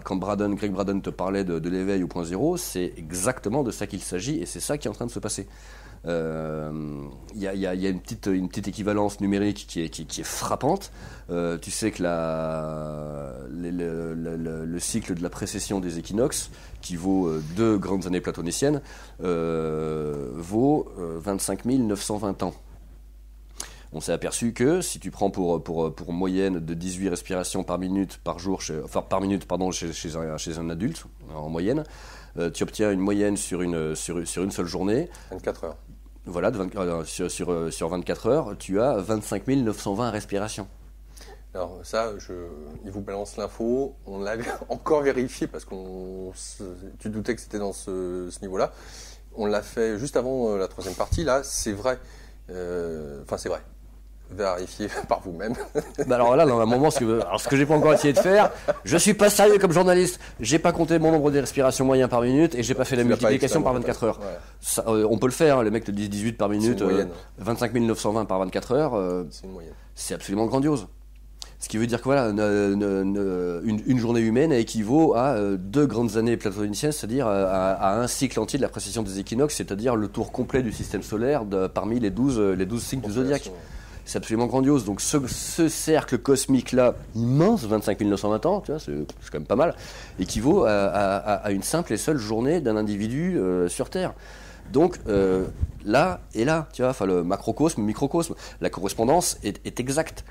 [SPEAKER 2] Greg Braden te parlait de l'éveil au point zéro, c'est exactement de ça qu'il s'agit et c'est ça qui est en train de se passer. Il y a une petite équivalence numérique qui est frappante. Tu sais que le cycle de la précession des équinoxes, qui vaut 2 grandes années platoniciennes, vaut 25 920 ans. On s'est aperçu que si tu prends pour moyenne de 18 respirations par minute par jour, chez un adulte en moyenne, tu obtiens une moyenne sur une seule journée.
[SPEAKER 1] 24 heures.
[SPEAKER 2] Voilà, sur 24 heures, tu as 25 920 respirations.
[SPEAKER 1] Alors ça, il vous balance l'info, on l'avait encore vérifié parce que tu doutais que c'était dans ce niveau-là. On l'a fait juste avant la 3e partie, là, c'est vrai. C'est vrai. Vérifiez par vous-même.
[SPEAKER 2] Alors là, dans un moment, ce que j'ai pas encore essayé de faire, je suis pas sérieux comme journaliste. J'ai pas compté mon nombre de respirations moyennes par minute et j'ai pas fait la multiplication par 24 heures. Ouais. Ça, on peut le faire, hein, les mecs te disent 18 par minute, 25 920 par 24 heures.
[SPEAKER 1] C'est une moyenne.
[SPEAKER 2] C'est absolument grandiose. Ce qui veut dire que voilà, une journée humaine équivaut à 2 grandes années platoniciennes, c'est-à-dire à un cycle entier de la précession des équinoxes, c'est-à-dire le tour complet du système solaire parmi les 12 signes du zodiaque. C'est absolument grandiose. Donc ce cercle cosmique-là, immense, 25 920 ans, tu vois, c'est quand même pas mal, équivaut à une simple et seule journée d'un individu sur Terre. Donc là et là, tu vois, enfin le macrocosme, microcosme, la correspondance est exacte.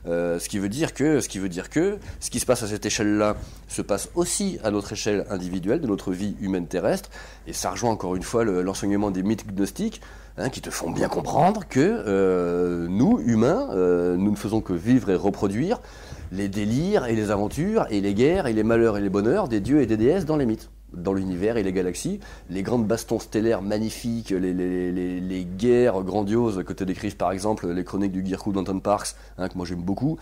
[SPEAKER 2] Ce qui veut dire que ce qui se passe à cette échelle-là se passe aussi à notre échelle individuelle de notre vie humaine terrestre, et ça rejoint encore une fois l'enseignement des mythes gnostiques, qui te font bien comprendre que nous, humains, nous ne faisons que vivre et reproduire les délires et les aventures et les guerres et les malheurs et les bonheurs des dieux et des déesses dans les mythes, dans l'univers et les galaxies, les grandes bastons stellaires magnifiques, les guerres grandioses que te décrivent par exemple les chroniques du Girku d'Anton Parks, que moi j'aime beaucoup,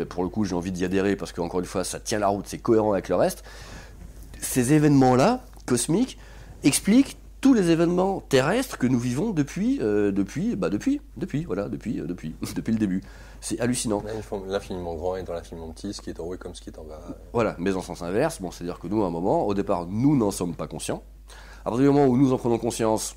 [SPEAKER 2] pour le coup j'ai envie d'y adhérer parce qu'encore une fois ça tient la route, c'est cohérent avec le reste. Ces événements-là, cosmiques, expliquent tous les événements terrestres que nous vivons depuis le début. C'est hallucinant.
[SPEAKER 1] L'infiniment grand est dans l'infiniment petit, ce qui est en haut est comme ce qui est en bas.
[SPEAKER 2] Voilà, mais en sens inverse, c'est-à-dire que nous, à un moment, au départ, nous n'en sommes pas conscients. À partir du moment où nous en prenons conscience,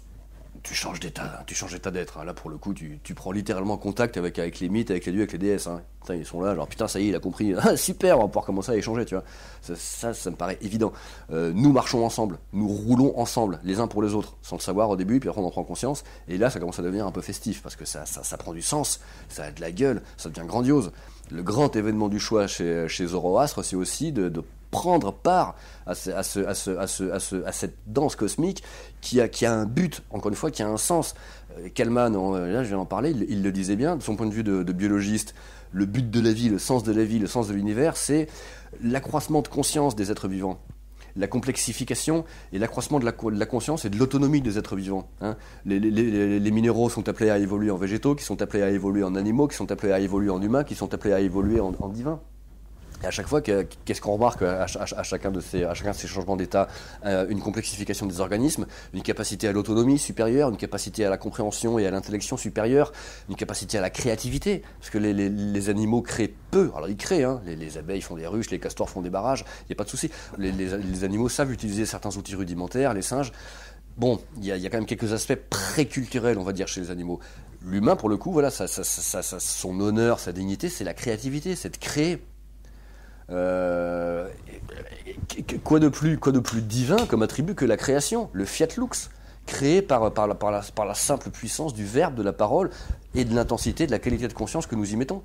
[SPEAKER 2] tu changes d'état d'être. Là, pour le coup, tu prends littéralement contact avec les mythes, avec les dieux, avec les déesses. Putain, ils sont là, genre putain, ça y est, il a compris. Super, on va pouvoir commencer à échanger, tu vois. Ça me paraît évident. Nous marchons ensemble, nous roulons ensemble, les uns pour les autres, sans le savoir au début, puis après on en prend conscience. Et là, ça commence à devenir un peu festif, parce que ça prend du sens, ça a de la gueule, ça devient grandiose. Le grand événement du choix chez Zoroastre, c'est aussi de prendre part à cette danse cosmique qui a un but, encore une fois, qui a un sens. Kalman, là je viens d'en parler, il le disait bien, de son point de vue de biologiste, le but de la vie, le sens de l'univers, c'est l'accroissement de conscience des êtres vivants. La complexification et l'accroissement de la conscience et de l'autonomie des êtres vivants. Les minéraux sont appelés à évoluer en végétaux, qui sont appelés à évoluer en animaux, qui sont appelés à évoluer en humains, qui sont appelés à évoluer en divins. Et à chaque fois, qu'est-ce qu'on remarque à chacun de ces changements d'état? Une complexification des organismes, une capacité à l'autonomie supérieure, une capacité à la compréhension et à l'intellection supérieure, une capacité à la créativité, parce que les animaux créent peu. Alors ils créent, les abeilles font des ruches, les castors font des barrages, il n'y a pas de souci. Les animaux savent utiliser certains outils rudimentaires, les singes. Bon, il y a quand même quelques aspects préculturels, on va dire, chez les animaux. L'humain, pour le coup, voilà, son honneur, sa dignité, c'est la créativité, c'est de créer. Quoi de plus divin comme attribut que la création, le fiat lux, créé par la simple puissance du verbe, de la parole et de l'intensité, de la qualité de conscience que nous y mettons.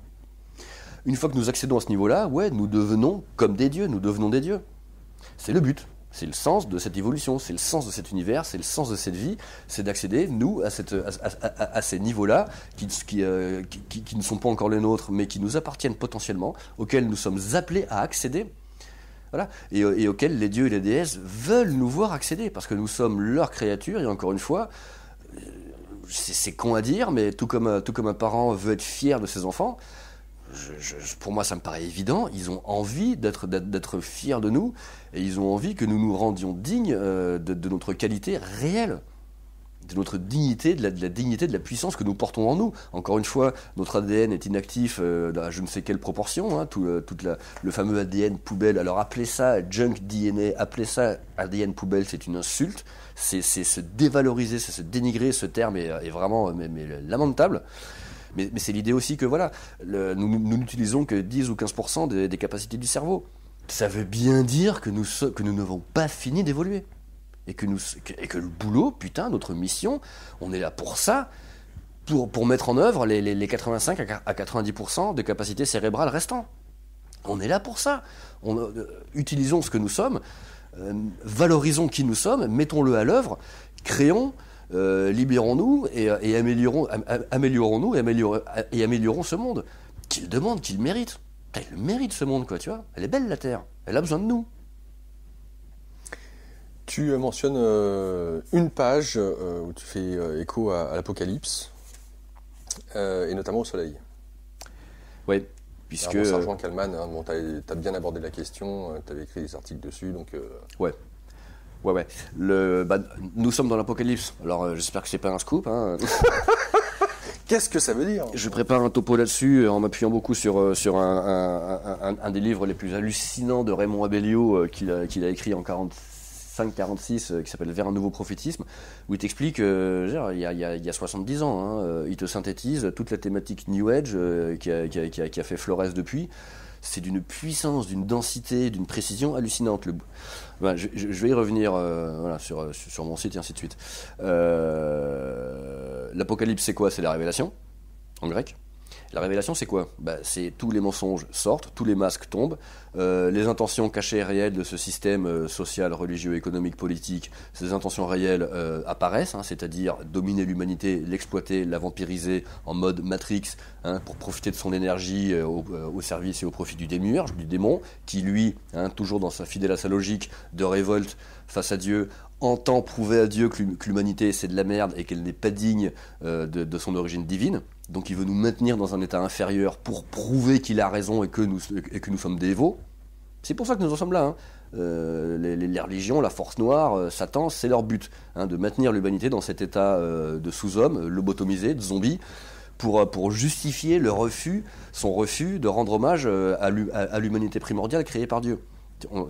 [SPEAKER 2] Une fois que nous accédons à ce niveau-là, nous devenons comme des dieux, nous devenons des dieux. C'est le but. C'est le sens de cette évolution, c'est le sens de cet univers, c'est le sens de cette vie, c'est d'accéder, nous, à ces niveaux-là, qui ne sont pas encore les nôtres, mais qui nous appartiennent potentiellement, auxquels nous sommes appelés à accéder, voilà, et auxquels les dieux et les déesses veulent nous voir accéder, parce que nous sommes leurs créatures, et encore une fois, c'est con à dire, mais tout comme un parent veut être fier de ses enfants, pour moi, ça me paraît évident. Ils ont envie d'être fiers de nous et ils ont envie que nous nous rendions dignes de notre qualité réelle, de notre dignité, de la dignité, de la puissance que nous portons en nous. Encore une fois, notre ADN est inactif à je ne sais quelle proportion, hein, le fameux ADN poubelle. Alors appelez ça junk DNA, appelez ça ADN poubelle, c'est une insulte, c'est se dévaloriser, c'est se dénigrer, ce terme est vraiment mais lamentable. Mais c'est l'idée aussi que voilà, nous n'utilisons que 10 ou 15% des capacités du cerveau. Ça veut bien dire que nous n'avons pas fini d'évoluer. Et que le boulot, putain, notre mission, on est là pour ça, pour mettre en œuvre les 85 à 90% de capacités cérébrales restants. On est là pour ça. Utilisons ce que nous sommes, valorisons qui nous sommes, mettons-le à l'œuvre, créons, libérons-nous et améliorons-nous et améliorons ce monde. Qu'il demande, qu'il mérite. Il le mérite ce monde, quoi, tu vois. Elle est belle la Terre, elle a besoin de nous.
[SPEAKER 1] Tu mentionnes une page où tu fais écho à l'Apocalypse, et notamment au Soleil.
[SPEAKER 2] Oui, puisque...
[SPEAKER 1] Alors, Sergent Kallman, hein, bon, tu as bien abordé la question, tu avais écrit des articles dessus, donc...
[SPEAKER 2] Ouais. Nous sommes dans l'Apocalypse, alors j'espère que c'est pas un scoop. Hein.
[SPEAKER 1] Qu'est-ce que ça veut dire ?
[SPEAKER 2] Je prépare un topo là-dessus en m'appuyant beaucoup sur un des livres les plus hallucinants de Raymond Abellio qu'il a écrit en 45-46 qui s'appelle Vers un nouveau prophétisme, où il t'explique, il y a 70 ans, hein, il te synthétise toute la thématique New Age qui a fait Flores depuis. C'est d'une puissance, d'une densité, d'une précision hallucinante. Je vais y revenir sur mon site et ainsi de suite. L'Apocalypse, c'est quoi ? C'est la révélation, en grec. La révélation, c'est quoi ? C'est tous les mensonges sortent, tous les masques tombent, les intentions cachées et réelles de ce système social, religieux, économique, politique, ces intentions réelles apparaissent, hein, c'est-à-dire dominer l'humanité, l'exploiter, la vampiriser en mode Matrix, hein, pour profiter de son énergie au service et au profit du démiurge, du démon, qui lui, hein, toujours fidèle à sa logique de révolte face à Dieu, entend prouver à Dieu que l'humanité c'est de la merde et qu'elle n'est pas digne de son origine divine. Donc il veut nous maintenir dans un état inférieur pour prouver qu'il a raison et que nous sommes des veaux. C'est pour ça que nous en sommes là. Hein. Les religions, la force noire, Satan, c'est leur but, hein, de maintenir l'humanité dans cet état de sous-homme, lobotomisé, de zombie, pour justifier son refus de rendre hommage à l'humanité primordiale créée par Dieu.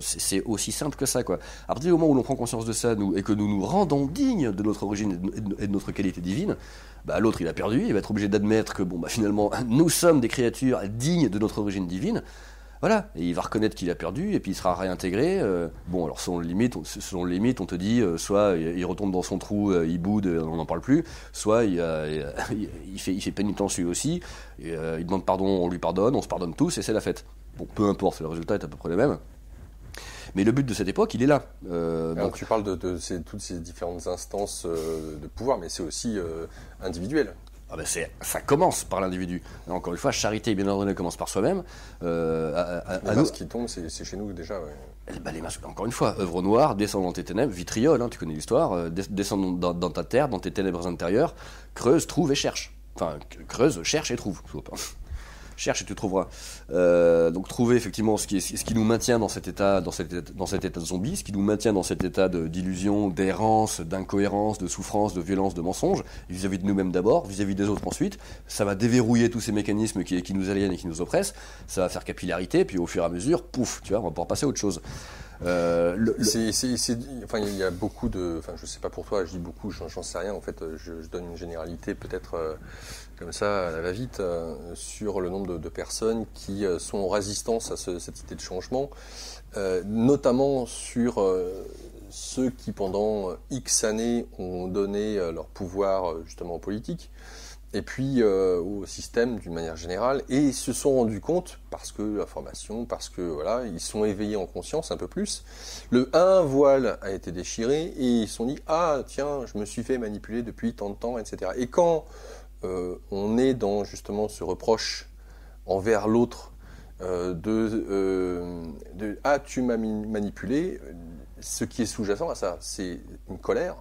[SPEAKER 2] C'est aussi simple que ça, quoi. À partir du moment où l'on prend conscience de ça, et que nous nous rendons dignes de notre origine et de notre qualité divine, l'autre il a perdu, il va être obligé d'admettre que finalement nous sommes des créatures dignes de notre origine divine. Voilà, et il va reconnaître qu'il a perdu et puis il sera réintégré. Alors selon le limite, on te dit soit il retombe dans son trou, il boude, on n'en parle plus, soit il fait pénitence lui aussi, il demande pardon, on lui pardonne, on se pardonne tous et c'est la fête. Bon, peu importe, le résultat est à peu près le même. Mais le but de cette époque, il est là.
[SPEAKER 1] Donc tu parles de toutes ces différentes instances de pouvoir, mais c'est aussi individuel.
[SPEAKER 2] Ça commence par l'individu. Encore une fois, charité et bien ordonnée commence par soi-même.
[SPEAKER 1] Les masques qui tombent, c'est chez nous déjà. Ouais.
[SPEAKER 2] Les masques, encore une fois, œuvre noire, descends dans tes ténèbres, vitriol, hein, tu connais l'histoire, descends dans ta terre, dans tes ténèbres intérieures, creuse, trouve et cherche. Enfin, creuse, cherche et trouve. Cherche et tu trouveras. Donc trouver effectivement ce qui nous maintient dans cet état de zombie, ce qui nous maintient dans cet état d'illusion, d'errance, d'incohérence, de souffrance, de violence, de mensonge, vis-à-vis de nous-mêmes d'abord, vis-à-vis des autres ensuite. Ça va déverrouiller tous ces mécanismes qui nous aliènent et qui nous oppressent. Ça va faire capillarité, puis au fur et à mesure, pouf, tu vois, on va pouvoir passer à autre chose.
[SPEAKER 1] Il y a beaucoup de... Enfin, je sais pas pour toi, je dis beaucoup, j'en sais rien. En fait, je donne une généralité peut-être comme ça, à la va-vite, sur le nombre de personnes qui sont en résistance à cette idée de changement, notamment sur ceux qui, pendant X années, ont donné leur pouvoir justement aux politiques, et puis au système d'une manière générale, et ils se sont rendus compte, parce que l'information, parce que voilà, ils sont éveillés en conscience un peu plus, un voile a été déchiré, et ils se sont dit, ah tiens, je me suis fait manipuler depuis tant de temps, etc. Et quand on est dans justement ce reproche envers l'autre, ah tu m'as manipulé, ce qui est sous-jacent à ça, c'est une colère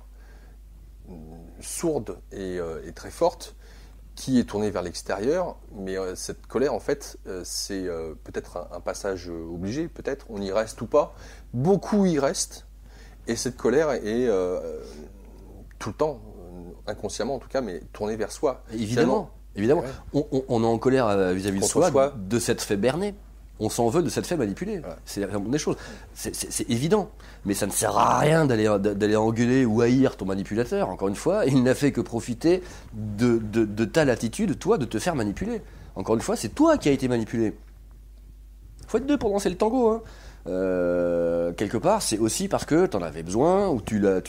[SPEAKER 1] sourde et très forte, qui est tournée vers l'extérieur, mais cette colère, en fait, c'est peut-être un passage obligé, peut-être, on y reste ou pas. Beaucoup y restent, et cette colère est tout le temps, inconsciemment en tout cas, mais tournée vers soi.
[SPEAKER 2] Évidemment. Ouais. On est en colère vis-à-vis de soi, de s'être fait berner. On s'en veut de s'être fait manipuler. Voilà. C'est la des choses. C'est évident. Mais ça ne sert à rien d'aller engueuler ou haïr ton manipulateur. Encore une fois, il n'a fait que profiter de ta latitude, toi, de te faire manipuler. Encore une fois, c'est toi qui as été manipulé. Faut être deux pour danser le tango. Hein. Quelque part, c'est aussi parce que tu en avais besoin, ou tu l'as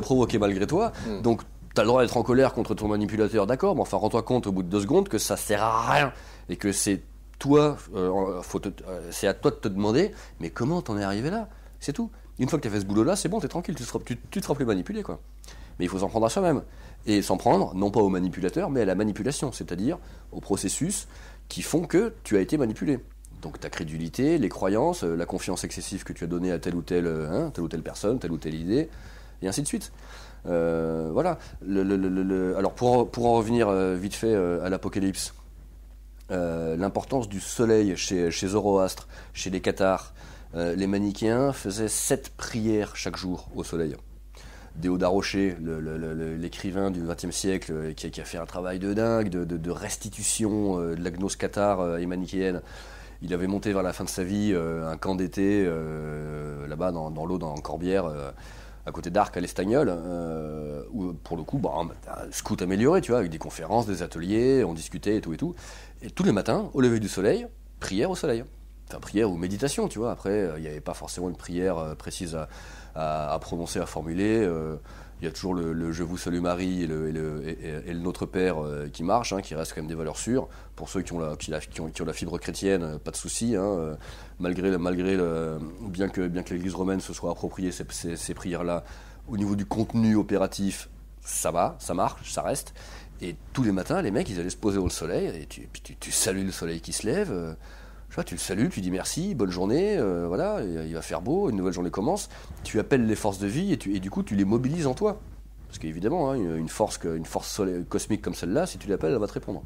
[SPEAKER 2] provoqué malgré toi. Donc, tu as le droit d'être en colère contre ton manipulateur, d'accord, mais enfin, rends-toi compte au bout de 2 secondes que ça sert à rien. Et que c'est toi, c'est à toi de te demander, mais comment t'en es arrivé là? C'est tout. Une fois que tu as fait ce boulot-là, c'est bon, t'es tranquille, tu te seras plus manipulé, quoi. Mais il faut s'en prendre à soi-même. Et s'en prendre, non pas au manipulateur, mais à la manipulation, c'est-à-dire au processus qui font que tu as été manipulé. Donc ta crédulité, les croyances, la confiance excessive que tu as donnée à telle ou telle personne, telle ou telle idée, et ainsi de suite. Voilà. Alors pour en revenir vite fait à l'Apocalypse, l'importance du soleil chez Zoroastre, chez les cathares, les manichéens faisaient 7 prières chaque jour au soleil. Déodat Rocher, l'écrivain du XXe siècle, qui a fait un travail de dingue de restitution de la gnose cathare et manichéenne, il avait monté vers la fin de sa vie un camp d'été là-bas dans l'eau, dans Corbière, à côté d'Arc à l'Estagnol, où pour le coup, un scout amélioré, tu vois, avec des conférences, des ateliers, on discutait et tout et tout. Et tous les matins, au lever du soleil, prière au soleil. Enfin, prière ou méditation, tu vois. Après, il n'y avait pas forcément une prière précise à prononcer, à formuler. Il y a toujours le Je vous salue Marie et le Notre Père qui marche, qui reste quand même des valeurs sûres. Pour ceux qui ont la fibre chrétienne, pas de souci. Bien que l'Église romaine se soit appropriée ces prières-là, au niveau du contenu opératif, ça va, ça marche, ça reste. Et tous les matins, les mecs, ils allaient se poser au soleil, et tu salues le soleil qui se lève. Je sais pas, tu le salues, tu dis merci, bonne journée, voilà, il va faire beau, une nouvelle journée commence. Tu appelles les forces de vie et du coup tu les mobilises en toi. Parce qu'évidemment, une force cosmique comme celle-là, si tu l'appelles, elle va te répondre.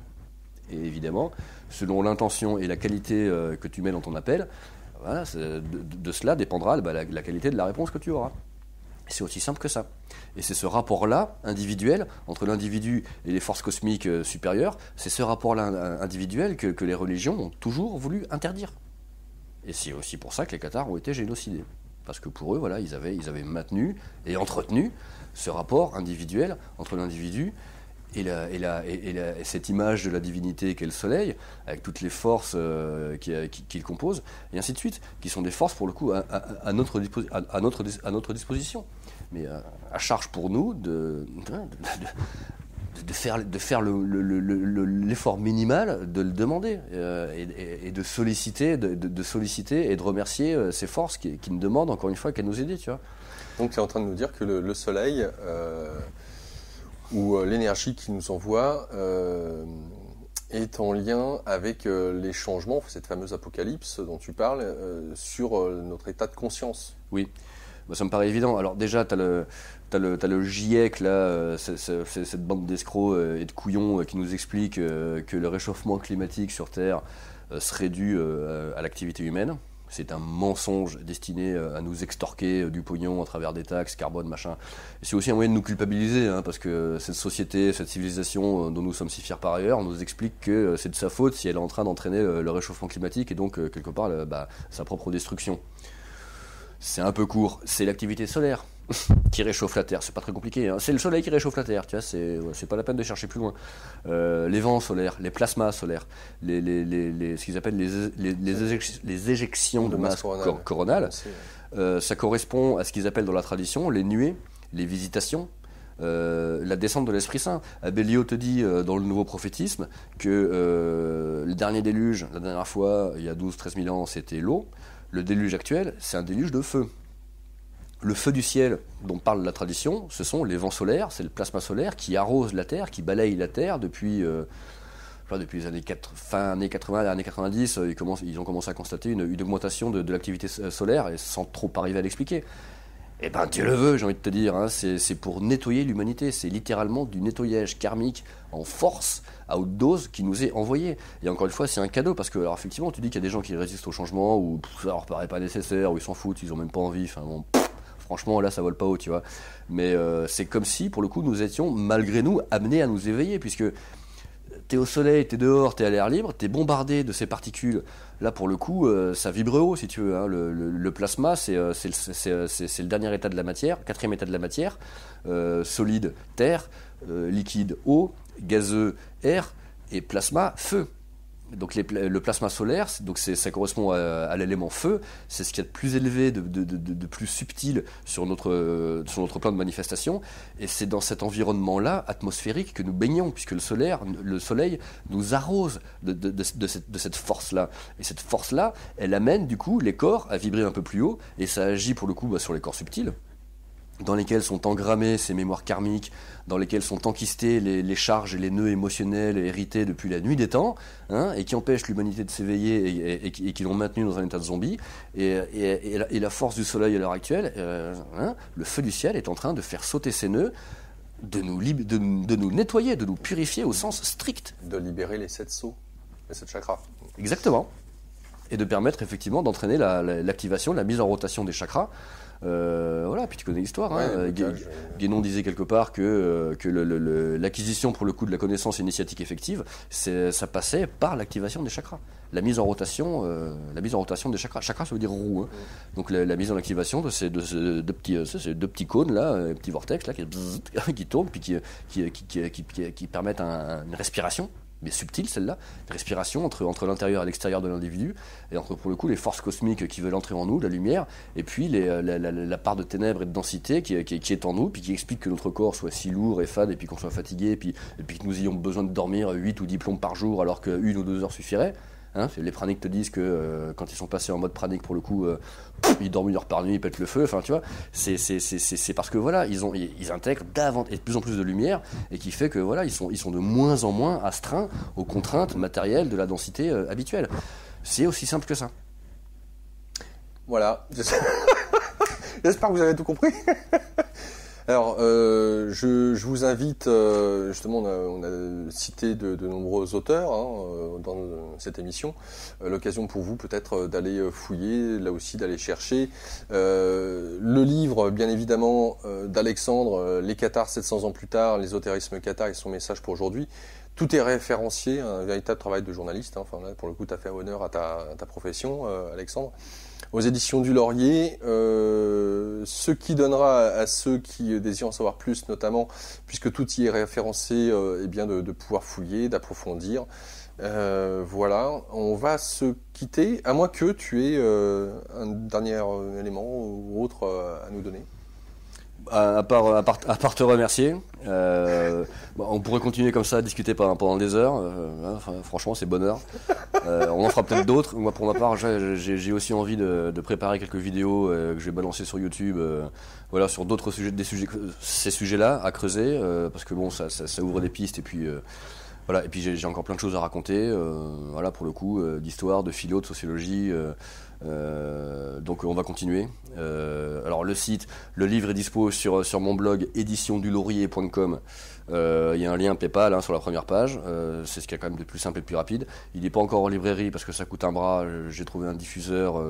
[SPEAKER 2] Et évidemment, selon l'intention et la qualité que tu mets dans ton appel, voilà, de cela dépendra la qualité de la réponse que tu auras. C'est aussi simple que ça. Et c'est ce rapport-là, individuel, entre l'individu et les forces cosmiques supérieures, c'est ce rapport-là individuel que les religions ont toujours voulu interdire. Et c'est aussi pour ça que les cathares ont été génocidés. Parce que pour eux, voilà, ils avaient maintenu et entretenu ce rapport individuel entre l'individu et cette image de la divinité qu'est le soleil, avec toutes les forces qui le composent, et ainsi de suite, qui sont des forces, pour le coup, à notre disposition. Mais à charge pour nous de faire l'effort minimal, de le demander, et de solliciter et de remercier ces forces qui nous demandent, encore une fois, qu'à nous aider, tu vois.
[SPEAKER 1] Donc tu es en train de nous dire que le soleil... où l'énergie qui nous envoie est en lien avec les changements, cette fameuse apocalypse dont tu parles, sur notre état de conscience.
[SPEAKER 2] Oui, ça me paraît évident. Alors déjà, tu as le GIEC, là, cette bande d'escrocs et de couillons qui nous explique que le réchauffement climatique sur Terre serait dû à l'activité humaine. C'est un mensonge destiné à nous extorquer du pognon à travers des taxes, carbone, machin. Et c'est aussi un moyen de nous culpabiliser, parce que cette société, cette civilisation dont nous sommes si fiers par ailleurs, nous explique que c'est de sa faute si elle est en train d'entraîner le réchauffement climatique et donc, quelque part, sa propre destruction. C'est un peu court. C'est l'activité solaire qui réchauffe la Terre. C'est pas très compliqué. C'est le soleil qui réchauffe la Terre. Tu vois, c'est pas la peine de chercher plus loin. Les vents solaires, les plasmas solaires, ce qu'ils appellent les éjections de masse coronale. Ça correspond à ce qu'ils appellent dans la tradition les nuées, les visitations, la descente de l'Esprit Saint. Abellio te dit dans le Nouveau Prophétisme que le dernier déluge, la dernière fois, il y a 12-13 000 ans, c'était l'eau. Le déluge actuel, c'est un déluge de feu. Le feu du ciel dont parle la tradition, ce sont les vents solaires, c'est le plasma solaire qui arrose la Terre, qui balaye la Terre depuis les années fin années 80, années 90. Ils ont commencé à constater une augmentation de l'activité solaire, et sans trop arriver à l'expliquer. Eh ben Dieu le veut, j'ai envie de te dire, hein. C'est pour nettoyer l'humanité, c'est littéralement du nettoyage karmique en force, à haute dose, qui nous est envoyé. Et encore une fois, c'est un cadeau, parce que, alors effectivement, tu dis qu'il y a des gens qui résistent au changement, ou ça leur paraît pas nécessaire, ou ils s'en foutent, ils ont même pas envie, enfin bon, franchement, là, ça vole pas haut, tu vois. Mais c'est comme si, pour le coup, nous étions, malgré nous, amenés à nous éveiller, puisque t'es au soleil, t'es dehors, t'es à l'air libre, t'es bombardé de ces particules. Là, pour le coup, ça vibre haut, si tu veux, hein. Le plasma, c'est le dernier état de la matière, quatrième état de la matière. Solide, terre, liquide, eau, gazeux, air, et plasma, feu. Donc le plasma solaire, donc ça correspond à l'élément feu, c'est ce qu'il y a de plus élevé, de plus subtil sur notre plan de manifestation, et c'est dans cet environnement-là, atmosphérique, que nous baignons, puisque le soleil nous arrose de cette force-là. Et cette force-là, elle amène du coup les corps à vibrer un peu plus haut, et ça agit pour le coup sur les corps subtils, dans lesquels sont engrammées ces mémoires karmiques, dans lesquels sont enquistés les charges et les nœuds émotionnels hérités depuis la nuit des temps, hein, et qui empêchent l'humanité de s'éveiller et qui l'ont maintenu dans un état de zombie. Et la force du soleil à l'heure actuelle, hein, le feu du ciel est en train de faire sauter ces nœuds, de nous nettoyer, de nous purifier au sens strict.
[SPEAKER 1] De libérer les 7 sceaux, les 7 chakras.
[SPEAKER 2] Exactement. Et de permettre effectivement d'entraîner l'activation, la mise en rotation des chakras. Voilà, puis tu connais l'histoire.
[SPEAKER 1] Ouais,
[SPEAKER 2] Guénon disait quelque part que l'acquisition pour le coup de la connaissance initiatique effective, ça passait par l'activation des chakras. La mise en rotation des chakras. Chakra, ça veut dire roue. Hein. Donc la mise en activation de ces deux petits cônes là, petits vortex là qui tournent puis qui permettent une respiration. Mais subtile celle-là, respiration entre l'intérieur et l'extérieur de l'individu, et entre pour le coup les forces cosmiques qui veulent entrer en nous, la lumière, et puis la part de ténèbres et de densité qui est en nous, puis qui explique que notre corps soit si lourd et fade, et puis qu'on soit fatigué, et puis que nous ayons besoin de dormir 8 ou 10 plombes par jour, alors que 1 ou 2 heures suffirait. Hein, les praniques te disent que quand ils sont passés en mode pranique, pour le coup, ils dorment 1 heure par nuit, ils pètent le feu. Enfin, tu vois, c'est parce que voilà, ils intègrent davantage et de plus en plus de lumière, et qui fait que voilà, ils sont de moins en moins astreints aux contraintes matérielles de la densité habituelle. C'est aussi simple que ça.
[SPEAKER 1] Voilà. J'espère que vous avez tout compris. Alors, je vous invite, justement, on a cité de nombreux auteurs dans cette émission, l'occasion pour vous peut-être d'aller fouiller, là aussi d'aller chercher le livre, bien évidemment, d'Alexandre, Les Cathars 700 ans plus tard, l'ésotérisme cathare et son message pour aujourd'hui. Tout est référencié, un véritable travail de journaliste. Enfin, là, pour le coup, tu as fait honneur à ta profession, Alexandre. Aux éditions du Laurier, ce qui donnera à ceux qui désirent en savoir plus, notamment, puisque tout y est référencé, eh bien de pouvoir fouiller, d'approfondir. Voilà, on va se quitter, à moins que tu aies un dernier élément ou autre à nous donner.
[SPEAKER 2] À part te remercier, on pourrait continuer comme ça à discuter pendant des heures. Franchement, c'est bonheur. On en fera peut-être d'autres. Moi, pour ma part, j'ai aussi envie de préparer quelques vidéos que je vais balancer sur YouTube, voilà, sur d'autres sujets, ces sujets-là à creuser, parce que bon, ça ouvre des pistes et puis. Voilà, et puis j'ai encore plein de choses à raconter, voilà, pour le coup, d'histoire, de philo, de sociologie. Donc on va continuer. Alors le livre est dispo sur mon blog éditiondulaurier.com. Il y a un lien PayPal sur la première page. C'est ce qui est quand même le plus simple et le plus rapide. Il n'est pas encore en librairie parce que ça coûte un bras. J'ai trouvé un diffuseur.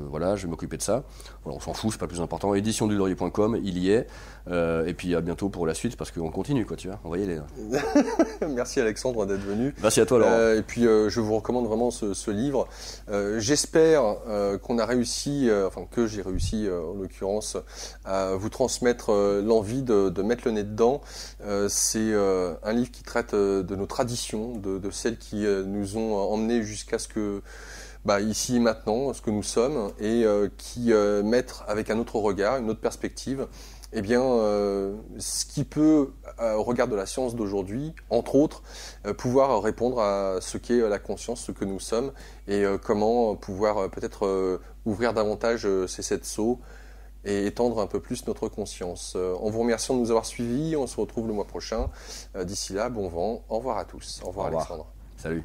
[SPEAKER 2] Voilà, je vais m'occuper de ça. Voilà, on s'en fout, c'est pas le plus important. éditiondulaurier.com, il y est. Et puis à bientôt pour la suite parce qu'on continue, quoi, tu vois. On va y aller.
[SPEAKER 1] Merci Alexandre d'être venu.
[SPEAKER 2] Merci à toi, Laurent.
[SPEAKER 1] Et puis je vous recommande vraiment ce livre. J'espère qu'on a réussi, que j'ai réussi en l'occurrence, à vous transmettre l'envie de mettre le nez dedans. C'est un livre qui traite de nos traditions, de celles qui nous ont emmenés jusqu'à ce que, ici et maintenant, ce que nous sommes, et qui mettent avec un autre regard, une autre perspective, eh bien, ce qui peut, au regard de la science d'aujourd'hui, entre autres, pouvoir répondre à ce qu'est la conscience, ce que nous sommes, et comment pouvoir peut-être ouvrir davantage ces 7 sceaux et étendre un peu plus notre conscience. En vous remerciant de nous avoir suivis, on se retrouve le mois prochain. D'ici là, bon vent, au revoir à tous. Au revoir. Alexandre.
[SPEAKER 2] Salut.